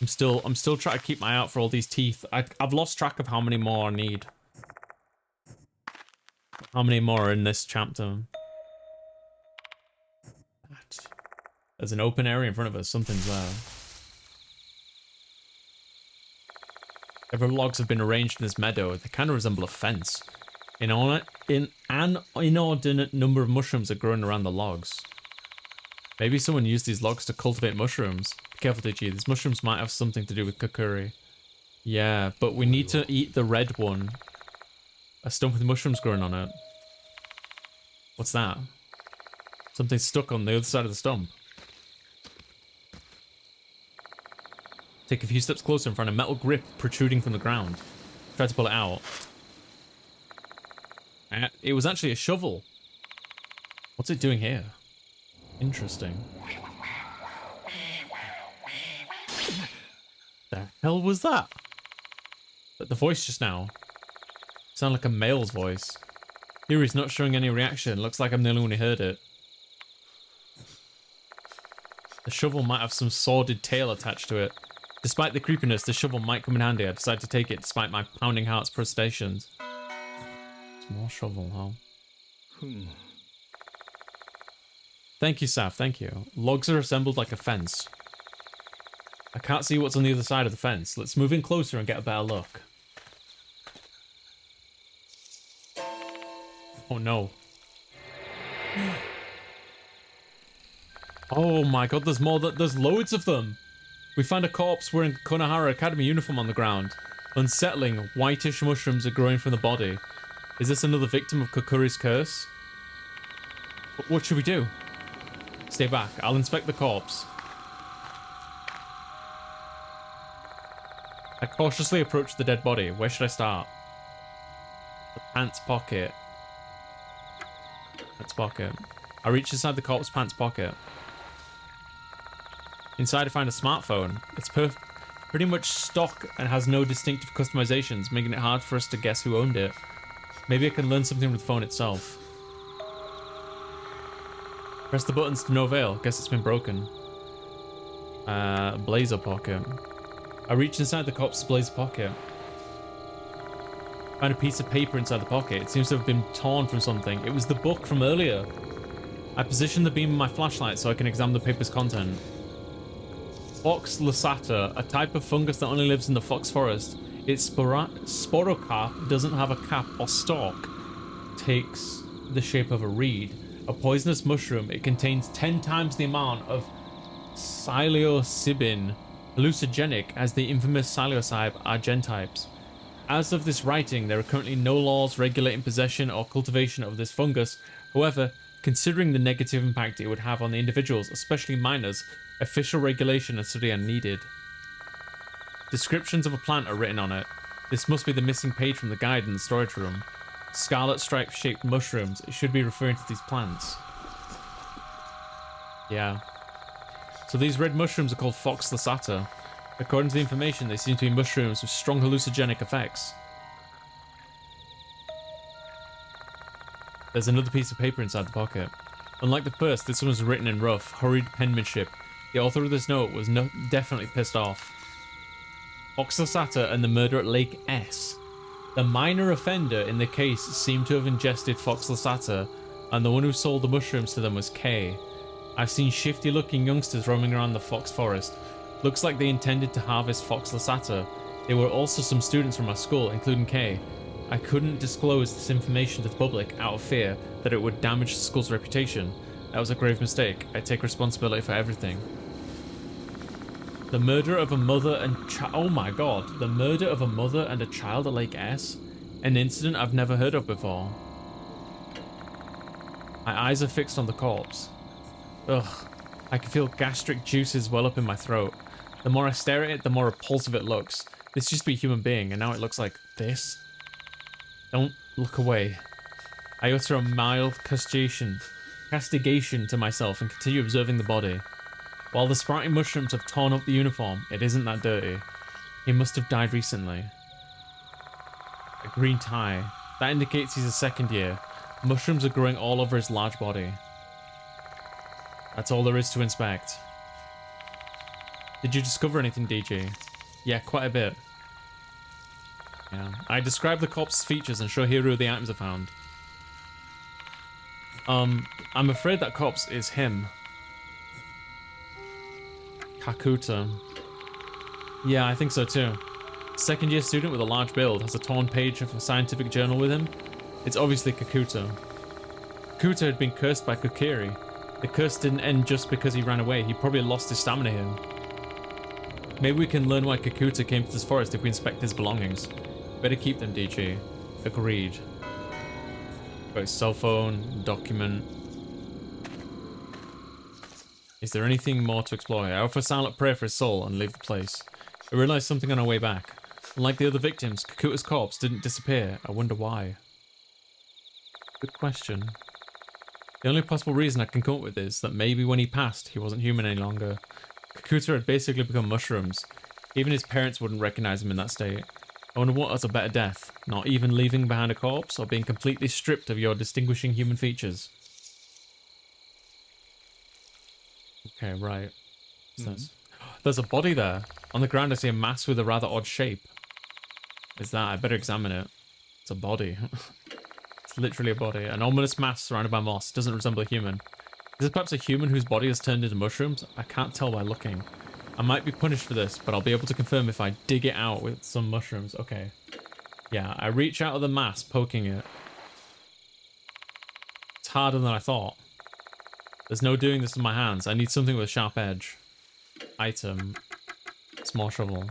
I'm still trying to keep my eye out for all these teeth. I've lost track of how many more I need. How many more are in this chapter? There's an open area in front of us. Something's there. Several logs have been arranged in this meadow. They kind of resemble a fence. An inordinate number of mushrooms are growing around the logs. Maybe someone used these logs to cultivate mushrooms. Be careful, DG. These mushrooms might have something to do with Kakuri. Yeah, but we need to eat the red one. A stump with mushrooms growing on it. What's that? Something's stuck on the other side of the stump. Take a few steps closer and find a metal grip protruding from the ground. Try to pull it out. It was actually a shovel. What's it doing here? Interesting. The hell was that? The voice just now. Sound like a male's voice. Here he's not showing any reaction. Looks like I'm the only one who heard it. The shovel might have some sordid tale attached to it. Despite the creepiness, the shovel might come in handy. I decided to take it despite my pounding heart's protestations. Small shovel, huh? Thank you, Saf. Thank you. Logs are assembled like a fence. I can't see what's on the other side of the fence. Let's move in closer and get a better look. Oh no. Oh my god, there's more. There's loads of them. We find a corpse wearing Konohara Academy uniform on the ground. Unsettling, whitish mushrooms are growing from the body. Is this another victim of Kokuri's curse? What should we do? Stay back. I'll inspect the corpse. I cautiously approach the dead body. Where should I start? The pants pocket. Pants pocket. I reach inside the corpse pants pocket. Inside I find a smartphone. It's pretty much stock and has no distinctive customizations, making it hard for us to guess who owned it. Maybe I can learn something with the phone itself. Press the buttons to no avail. Guess it's been broken. Blazer pocket. I reach inside the corpse's blazer pocket. Find a piece of paper inside the pocket. It seems to have been torn from something. It was the book from earlier. I position the beam of my flashlight so I can examine the paper's content. Fox lasata, a type of fungus that only lives in the fox forest. Its sporocarp doesn't have a cap or stalk. Takes the shape of a reed. A poisonous mushroom. It contains 10 times the amount of psilocybin, hallucinogenic as the infamous psilocybe argentypes. As of this writing, there are currently no laws regulating possession or cultivation of this fungus. However, considering the negative impact it would have on the individuals, especially minors, official regulation and study are needed. Descriptions of a plant are written on it. This must be the missing page from the guide in the storage room. Scarlet stripe shaped mushrooms. It should be referring to these plants. Yeah. So these red mushrooms are called Fox lasata. According to the information, they seem to be mushrooms with strong hallucinogenic effects. There's another piece of paper inside the pocket. Unlike the first, this one was written in rough, hurried penmanship. The author of this note was definitely pissed off. Fox lasata and the murder at Lake S. The minor offender in the case seemed to have ingested Fox lasata, and the one who sold the mushrooms to them was K. I've seen shifty-looking youngsters roaming around the fox forest. Looks like they intended to harvest Fox lasata. There were also some students from our school, including K. I couldn't disclose this information to the public out of fear that it would damage the school's reputation. That was a grave mistake. I take responsibility for everything. The murder of a mother and oh my god. The murder of a mother and a child at Lake S? An incident I've never heard of before. My eyes are fixed on the corpse. Ugh. I can feel gastric juices well up in my throat. The more I stare at it, the more repulsive it looks. This used to be a human being, and now it looks like this. Don't look away. I utter a mild castigation to myself and continue observing the body. While the sprouting mushrooms have torn up the uniform, it isn't that dirty. He must have died recently. A green tie. That indicates he's a second year. Mushrooms are growing all over his large body. That's all there is to inspect. Did you discover anything, DG? Yeah, quite a bit. Yeah. I describe the corpse's features and show Hiro the items I found. I'm afraid that corpse is him. Kakuta. Yeah, I think so too. Second year student with a large build has a torn page of a scientific journal with him. It's obviously Kakuta. Kakuta had been cursed by Kokiri. The curse didn't end just because he ran away. He probably lost his stamina here. Maybe we can learn why Kakuta came to this forest if we inspect his belongings. Better keep them, DG. Agreed. Got his cell phone, document. Is there anything more to explore here? I offer a silent prayer for his soul and leave the place. I realized something on our way back. Unlike the other victims, Kakuta's corpse didn't disappear. I wonder why. Good question. The only possible reason I can come up with is that maybe when he passed, he wasn't human any longer. Kakuta had basically become mushrooms. Even his parents wouldn't recognize him in that state. I wonder what is a better death, not even leaving behind a corpse or being completely stripped of your distinguishing human features. Okay, right. What's this? There's a body there. On the ground I see a mass with a rather odd shape. Is that? I better examine it. It's a body. It's literally a body. An ominous mass surrounded by moss. Doesn't resemble a human. Is this perhaps a human whose body has turned into mushrooms? I can't tell by looking. I might be punished for this, but I'll be able to confirm if I dig it out with some mushrooms. Okay. Yeah, I reach out of the mass, poking it. It's harder than I thought. There's no doing this with my hands. I need something with a sharp edge. Item. Small shovel.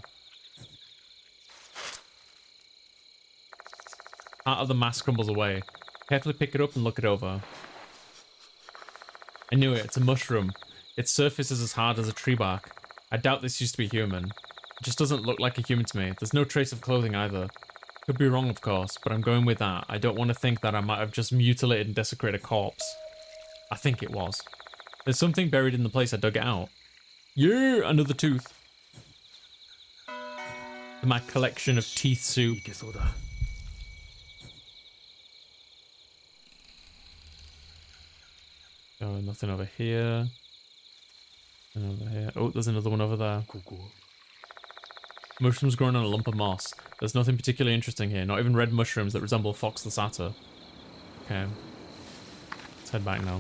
Part of the mass crumbles away. Carefully pick it up and look it over. I knew it. It's a mushroom. Its surface is as hard as a tree bark. I doubt this used to be human. It just doesn't look like a human to me. There's no trace of clothing either. Could be wrong, of course, but I'm going with that. I don't want to think that I might have just mutilated and desecrated a corpse. I think it was. There's something buried in the place I dug it out. Yeah, another tooth. My collection of teeth soup. Oh, nothing over here. Nothing over here. Oh, there's another one over there. Mushrooms growing on a lump of moss. There's nothing particularly interesting here. Not even red mushrooms that resemble fox the satyr. Okay. Let's head back now.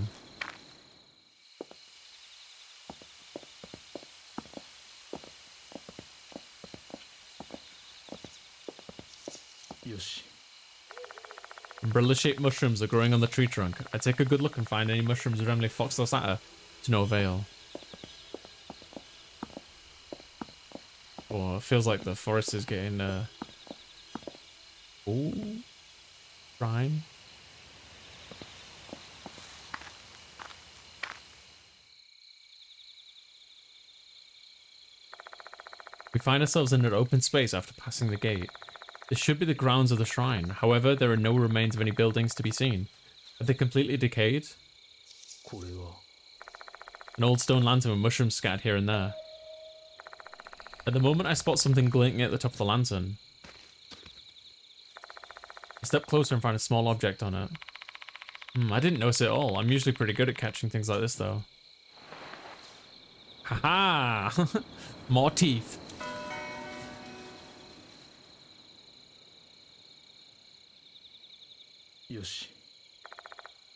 Umbrella-shaped mushrooms are growing on the tree trunk. I take a good look and find any mushrooms resembling fox or satyr to no avail. Oh, it feels like the forest is getting ooh. Shrine. We find ourselves in an open space after passing the gate. This should be the grounds of the shrine. However, there are no remains of any buildings to be seen. Are they completely decayed? An old stone lantern with mushrooms scattered here and there. At the moment, I spot something glinting at the top of the lantern. I step closer and find a small object on it. I didn't notice it at all. I'm usually pretty good at catching things like this, though. Haha! More teeth.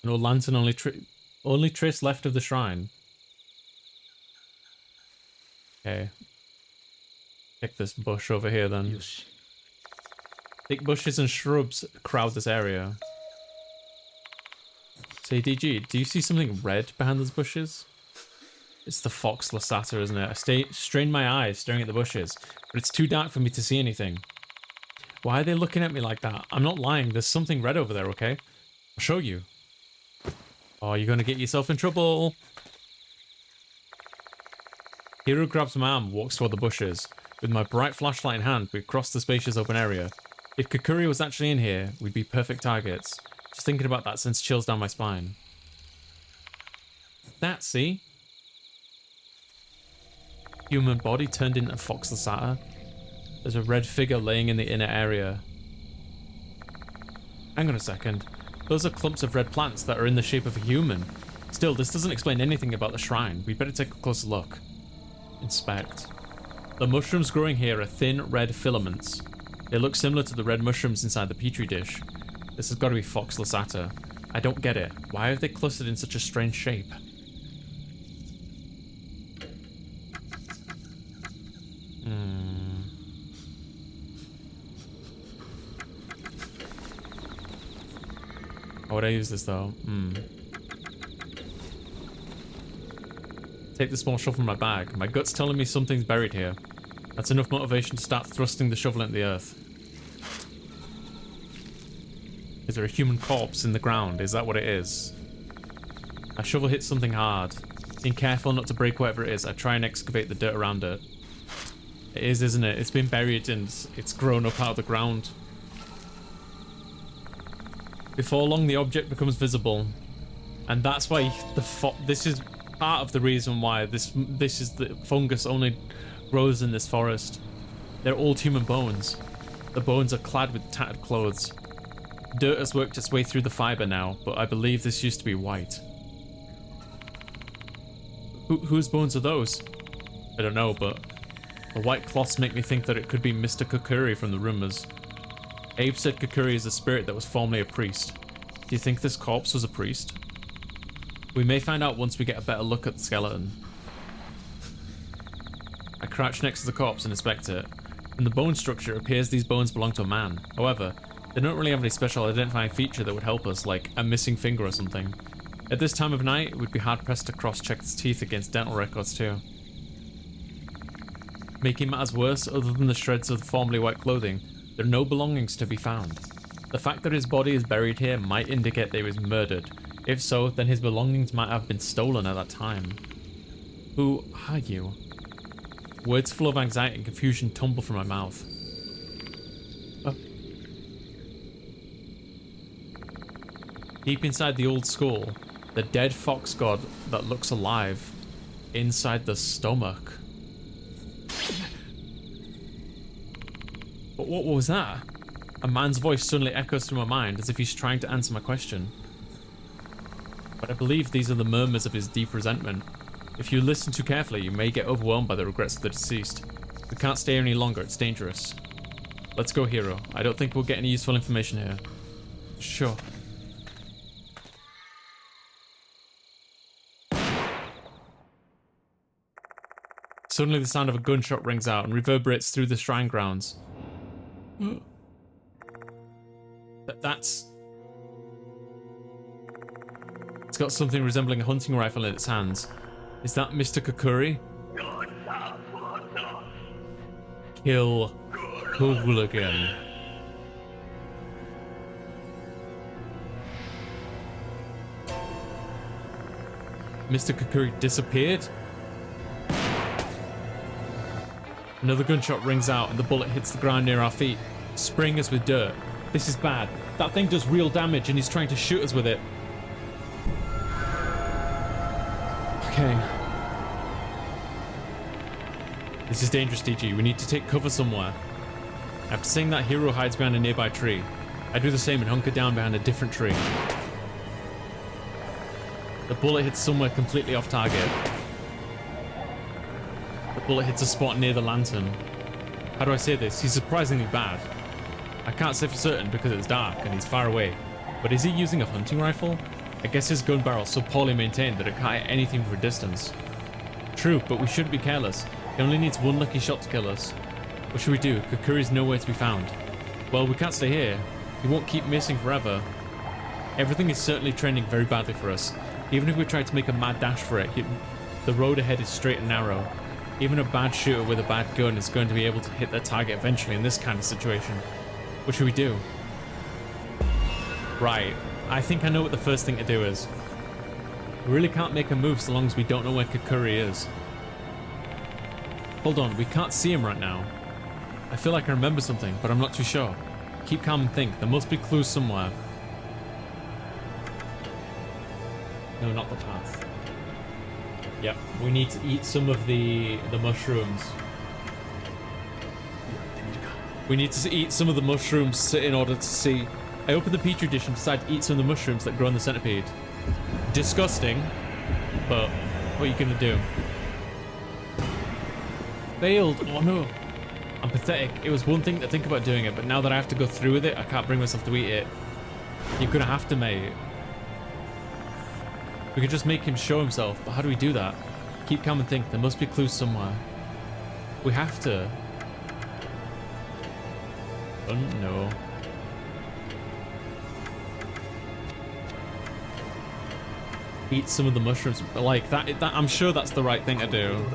An old lantern, only trace left of the shrine. Okay. Pick this bush over here then. Thick bushes and shrubs crowd this area. Say, DG, do you see something red behind those bushes? It's the fox Lasata, isn't it? I strain my eyes staring at the bushes, but it's too dark for me to see anything. Why are they looking at me like that? I'm not lying. There's something red over there, okay? I'll show you. Oh, you're gonna get yourself in trouble. Hiro grabs my arm and walks toward the bushes. With my bright flashlight in hand, we cross the spacious open area. If Kakuri was actually in here, we'd be perfect targets. Just thinking about that sends chills down my spine. That, see? Human body turned into Fox the Satyr. There's a red figure laying in the inner area. Hang on a second. Those are clumps of red plants that are in the shape of a human. Still, this doesn't explain anything about the shrine. We'd better take a closer look. Inspect. The mushrooms growing here are thin red filaments. They look similar to the red mushrooms inside the petri dish. This has got to be Fox Lasata. I don't get it. Why have they clustered in such a strange shape? How would I use this though? Take the small shovel from my bag. My gut's telling me something's buried here. That's enough motivation to start thrusting the shovel into the earth. Is there a human corpse in the ground? Is that what it is? A shovel hits something hard. Being careful not to break whatever it is, I try and excavate the dirt around it. It is, isn't it? It's been buried and it's grown up out of the ground. Before long, the object becomes visible. And that's why this is part of the reason why this is the fungus only grows in this forest. They're old human bones. The bones are clad with tattered clothes. Dirt has worked its way through the fiber now, but I believe this used to be white. Whose bones are those? I don't know, but the white cloths make me think that it could be Mr. Kukuri from the rumors. Abe said Kukuri is a spirit that was formerly a priest. Do you think this corpse was a priest? We may find out once we get a better look at the skeleton. I crouch next to the corpse and inspect it. From the bone structure, it appears these bones belong to a man. However, they don't really have any special identifying feature that would help us, like a missing finger or something. At this time of night, it would be hard-pressed to cross-check its teeth against dental records too. Making matters worse, other than the shreds of the formerly white clothing, there are no belongings to be found. The fact that his body is buried here might indicate that he was murdered. If so, then his belongings might have been stolen at that time. Who are you? Words full of anxiety and confusion tumble from my mouth. Deep inside the old skull, the dead fox god that looks alive. Inside the stomach. What was that? A man's voice suddenly echoes through my mind as if he's trying to answer my question. But I believe these are the murmurs of his deep resentment. If you listen too carefully, you may get overwhelmed by the regrets of the deceased. We can't stay here any longer, it's dangerous. Let's go, hero. I don't think we'll get any useful information here. Sure. Suddenly the sound of a gunshot rings out and reverberates through the shrine grounds. That's... It's got something resembling a hunting rifle in its hands. Is that Mr. Kukuri? Kill Hooligan. Mr. Kukuri disappeared? Another gunshot rings out and the bullet hits the ground near our feet, spraying us with dirt. This is bad. That thing does real damage and he's trying to shoot us with it. Okay. This is dangerous, DG. We need to take cover somewhere. After saying that, hero hides behind a nearby tree. I do the same and hunker down behind a different tree. The bullet hits somewhere completely off target. The bullet hits a spot near the lantern. How do I say this? He's surprisingly bad. I can't say for certain because it's dark and he's far away. But is he using a hunting rifle? I guess his gun barrel's so poorly maintained that it can't hit anything from a distance. True, but we shouldn't be careless. He only needs one lucky shot to kill us. What should we do? Kukuri's nowhere to be found. Well, we can't stay here. He won't keep missing forever. Everything is certainly trending very badly for us. Even if we try to make a mad dash for it, the road ahead is straight and narrow. Even a bad shooter with a bad gun is going to be able to hit their target eventually in this kind of situation. What should we do? Right, I think I know what the first thing to do is. We really can't make a move so long as we don't know where Kukuri is. Hold on, we can't see him right now. I feel like I remember something, but I'm not too sure. Keep calm and think, there must be clues somewhere. No, not the path. Yep, we need to eat some of the mushrooms. We need to eat some of the mushrooms in order to see. I opened the petri dish and decided to eat some of the mushrooms that grow in the centipede. Disgusting, but what are you gonna do? Failed, oh no. I'm pathetic. It was one thing to think about doing it, but now that I have to go through with it, I can't bring myself to eat it. You're gonna have to, mate. We could just make him show himself, but how do we do that? Keep calm and think, there must be clues somewhere. We have to. Oh no. Eat some of the mushrooms. Like, that I'm sure that's the right thing to do.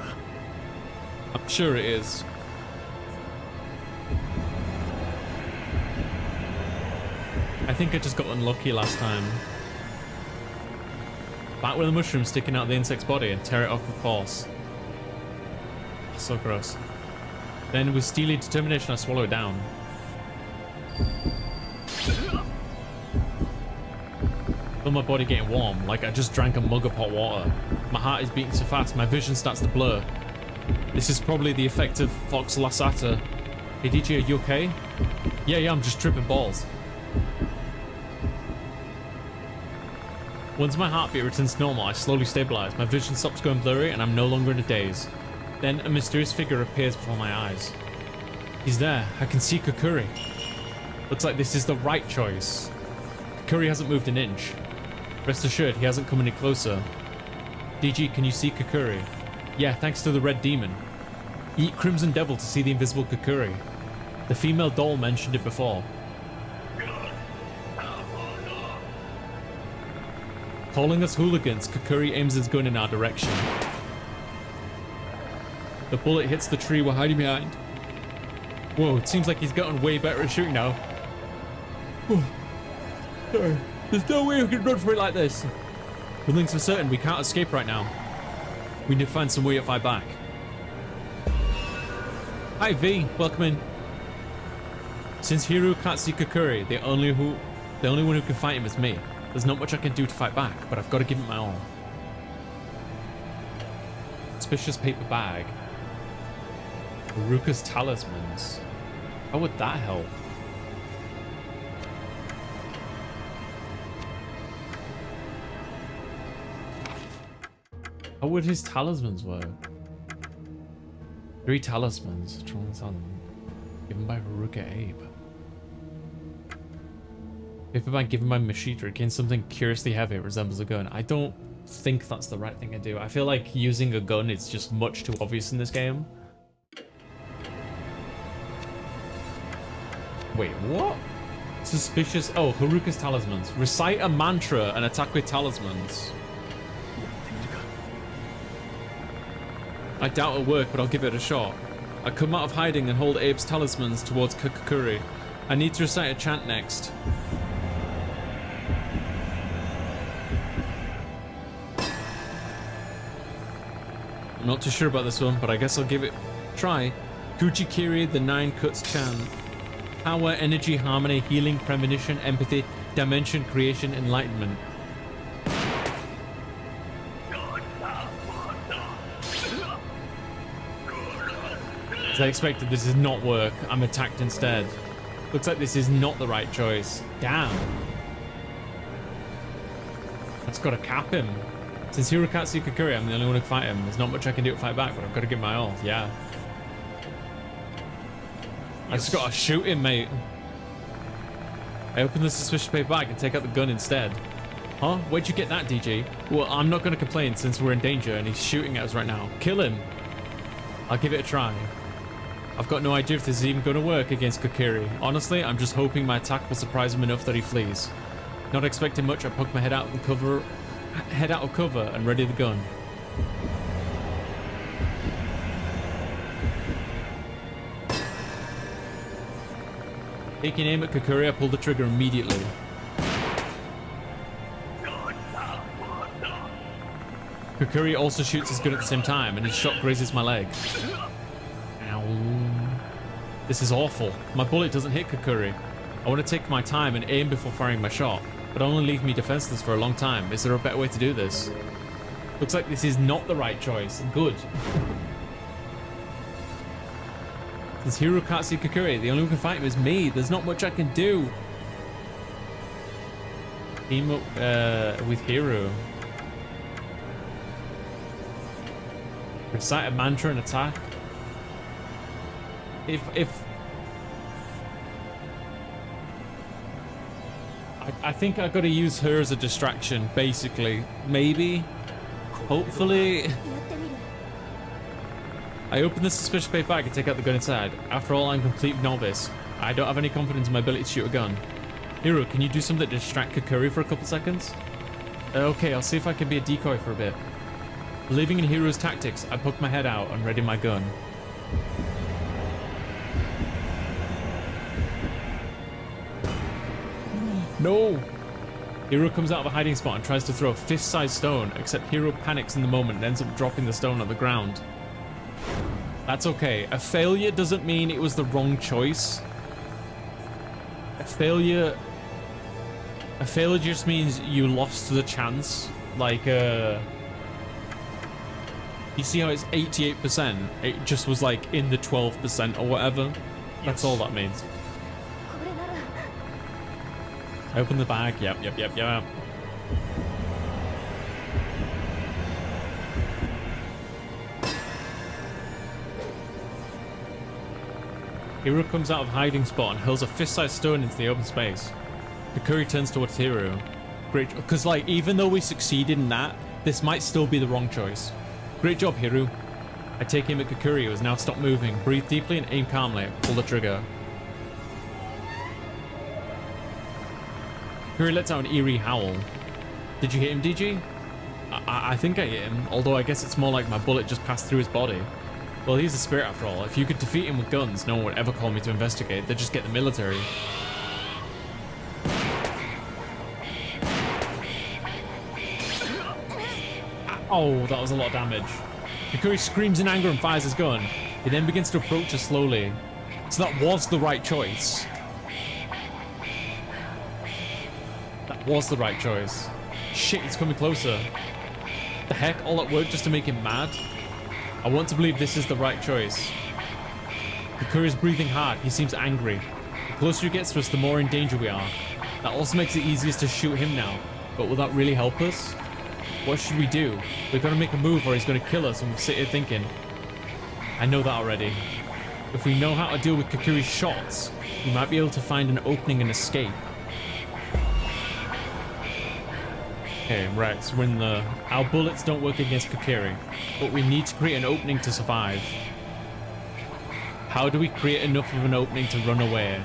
I'm sure it is. I think I just got unlucky last time. Back with the mushroom sticking out the insect's body and tear it off with force. So gross. Then with steely determination I swallow it down. Feel my body getting warm, like I just drank a mug of hot water. My heart is beating so fast, my vision starts to blur. This is probably the effect of Fox Lasata. Hey DJ, are you okay? Yeah, I'm just tripping balls. Once my heartbeat returns to normal, I slowly stabilize. My vision stops going blurry and I'm no longer in a daze. Then a mysterious figure appears before my eyes. He's there. I can see Kukuri. Looks like this is the right choice. Kukuri hasn't moved an inch. Rest assured, he hasn't come any closer. DG, can you see Kukuri? Yeah, thanks to the red demon. Eat Crimson Devil to see the invisible Kukuri. The female doll mentioned it before. Calling us hooligans, Kukuri aims his gun in our direction. The bullet hits the tree we're hiding behind. Whoa, it seems like he's gotten way better at shooting now. Sorry. There's no way we can run for it like this. One thing's for certain, we can't escape right now. We need to find some way to fight back. Hi V, welcome in. Since Hiro can't see Kukuri, the only one who can fight him is me. There's not much I can do to fight back, but I've got to give it my all. Suspicious paper bag. Haruka's talismans. How would that help? How would his talismans work? 3 talismans. Given by Haruka Abe. Paper bag given by Mashita against something curiously heavy. It resembles a gun. I don't think that's the right thing to do. I feel like using a gun is just much too obvious in this game. Wait, what? Suspicious. Oh, Haruka's talismans. Recite a mantra and attack with talismans. I doubt it'll work, but I'll give it a shot. I come out of hiding and hold Abe's talismans towards Kukuri. I need to recite a chant next. I'm not too sure about this one, but I guess I'll give it a try. Kuchikiri, the 9 cuts chant. Power, energy, harmony, healing, premonition, empathy, dimension, creation, enlightenment. As I expected, this does not work. I'm attacked instead. Looks like this is not the right choice. Damn. That's got to cap him. Since Hiro can't see Kukuri, I'm the only one who can fight him. There's not much I can do to fight back, but I've got to give my all. Yeah. I just got to shoot him, mate. I open the suspicious paper bag and take out the gun instead. Huh? Where'd you get that, DG? Well, I'm not going to complain since we're in danger and he's shooting at us right now. Kill him. I'll give it a try. I've got no idea if this is even going to work against Kukuri. Honestly, I'm just hoping my attack will surprise him enough that he flees. Not expecting much, I poke my head out of cover and ready the gun. Taking aim at Kukuri, I pull the trigger immediately. Kukuri also shoots his gun at the same time, and his shot grazes my leg. Ow. This is awful. My bullet doesn't hit Kukuri. I want to take my time and aim before firing my shot, but only leave me defenseless for a long time. Is there a better way to do this? Looks like this is not the right choice. Good. Since Hiro can't see Kukuri, the only one who can fight him is me. There's not much I can do. Team up with Hiro. Recite a mantra and attack. I think I gotta use her as a distraction, basically. Maybe. Hopefully. I open the suspicious paper bag and take out the gun inside. After all, I'm a complete novice. I don't have any confidence in my ability to shoot a gun. Hiro, can you do something to distract Kukuri for a couple seconds? Okay, I'll see if I can be a decoy for a bit. Believing in Hiro's tactics, I poke my head out and ready my gun. No! Hiro comes out of a hiding spot and tries to throw a fist-sized stone, except Hiro panics in the moment and ends up dropping the stone on the ground. That's okay. A failure doesn't mean it was the wrong choice. A failure just means you lost the chance. Like, you see how it's 88%? It just was like in the 12% or whatever. That's all that means. Open the bag. Yep. Hiro comes out of hiding spot and hurls a fist-sized stone into the open space. Kakuri turns towards Hiro. Great, because like, even though we succeeded in that, this might still be the wrong choice. Great job, Hiro. I take aim at Kakuri, who has now stopped moving. Breathe deeply and aim calmly. Pull the trigger. Kakuri lets out an eerie howl. Did you hit him, DG? I think I hit him, although I guess it's more like my bullet just passed through his body. Well, he's a spirit after all. If you could defeat him with guns, no one would ever call me to investigate. They'd just get the military. Oh, that was a lot of damage. Kakuri screams in anger and fires his gun. He then begins to approach us slowly. So that was the right choice. That was the right choice. Shit, he's coming closer. The heck, all that work just to make him mad? I want to believe this is the right choice. Kakuri's breathing hard. He seems angry. The closer he gets to us, the more in danger we are. That also makes it easiest to shoot him now. But will that really help us? What should we do? We've got to make a move or he's going to kill us, and we'll sit here thinking. I know that already. If we know how to deal with Kakuri's shots, we might be able to find an opening and escape. Okay, right, so we're in the... Our bullets don't work against Kakuri, but we need to create an opening to survive. How do we create enough of an opening to run away?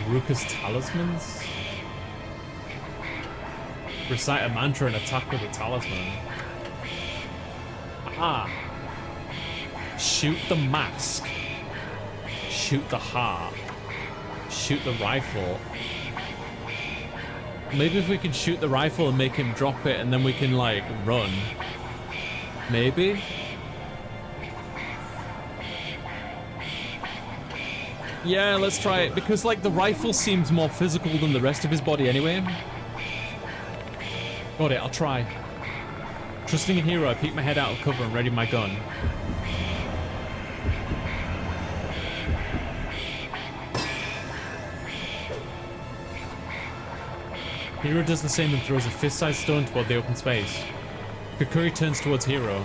Ruka's talismans? Recite a mantra and attack with a talisman. Aha! Shoot the mask. Shoot the heart. Shoot the rifle. Maybe if we can shoot the rifle and make him drop it, and then we can like run. Maybe? Yeah, let's try it, because like the rifle seems more physical than the rest of his body anyway. Got it, I'll try. Trusting in Hiro, I peek my head out of cover and ready my gun. Hiro does the same and throws a fist-sized stone toward the open space. Kakuri turns towards Hiro.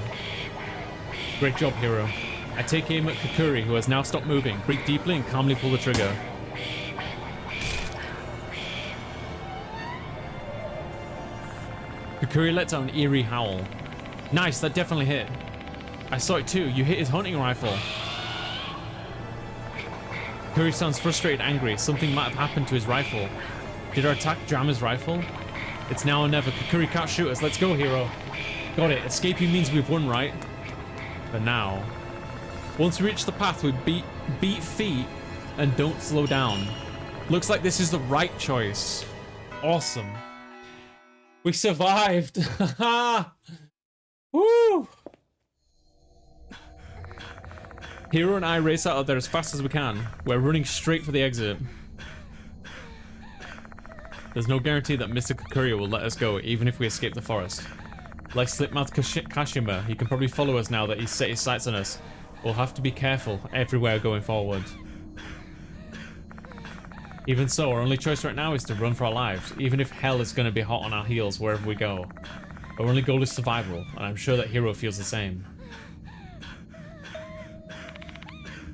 Great job, Hiro. I take aim at Kakuri, who has now stopped moving. Breathe deeply and calmly pull the trigger. Kakuri lets out an eerie howl. Nice, that definitely hit. I saw it too. You hit his hunting rifle. Kakuri sounds frustrated and angry. Something might have happened to his rifle. Did our attack jam his rifle? It's now or never. Kakuri can't shoot us. Let's go, Hiro. Got it. Escaping means we've won, right? For now. Once we reach the path, we beat feet and don't slow down. Looks like this is the right choice. Awesome. We survived. Woo! Hiro and I race out of there as fast as we can. We're running straight for the exit. There's no guarantee that Mr. Kakuri will let us go, even if we escape the forest. Like Slipmouth Kashima, he can probably follow us now that he's set his sights on us. We'll have to be careful everywhere going forward. Even so, our only choice right now is to run for our lives, even if hell is going to be hot on our heels wherever we go. Our only goal is survival, and I'm sure that Hiro feels the same.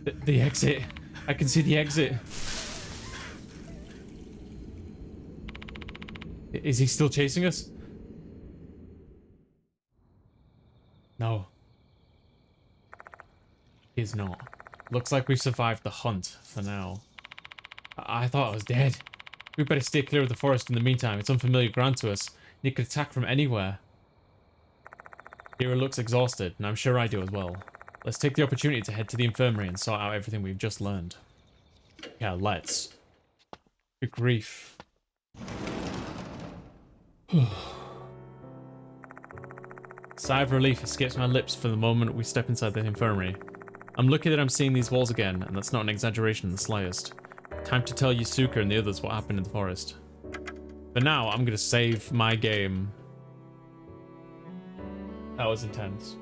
The exit. I can see the exit. Is he still chasing us? No. He's not. Looks like we've survived the hunt for now. I thought I was dead. We better stay clear of the forest in the meantime. It's unfamiliar ground to us. And it could attack from anywhere. Hiro looks exhausted, and I'm sure I do as well. Let's take the opportunity to head to the infirmary and sort out everything we've just learned. Yeah, let's. Good grief. Sigh of relief escapes my lips for the moment we step inside the infirmary. I'm lucky that I'm seeing these walls again, and that's not an exaggeration in the slightest. Time to tell Yusuke and the others what happened in the forest. But now, I'm gonna save my game. That was intense.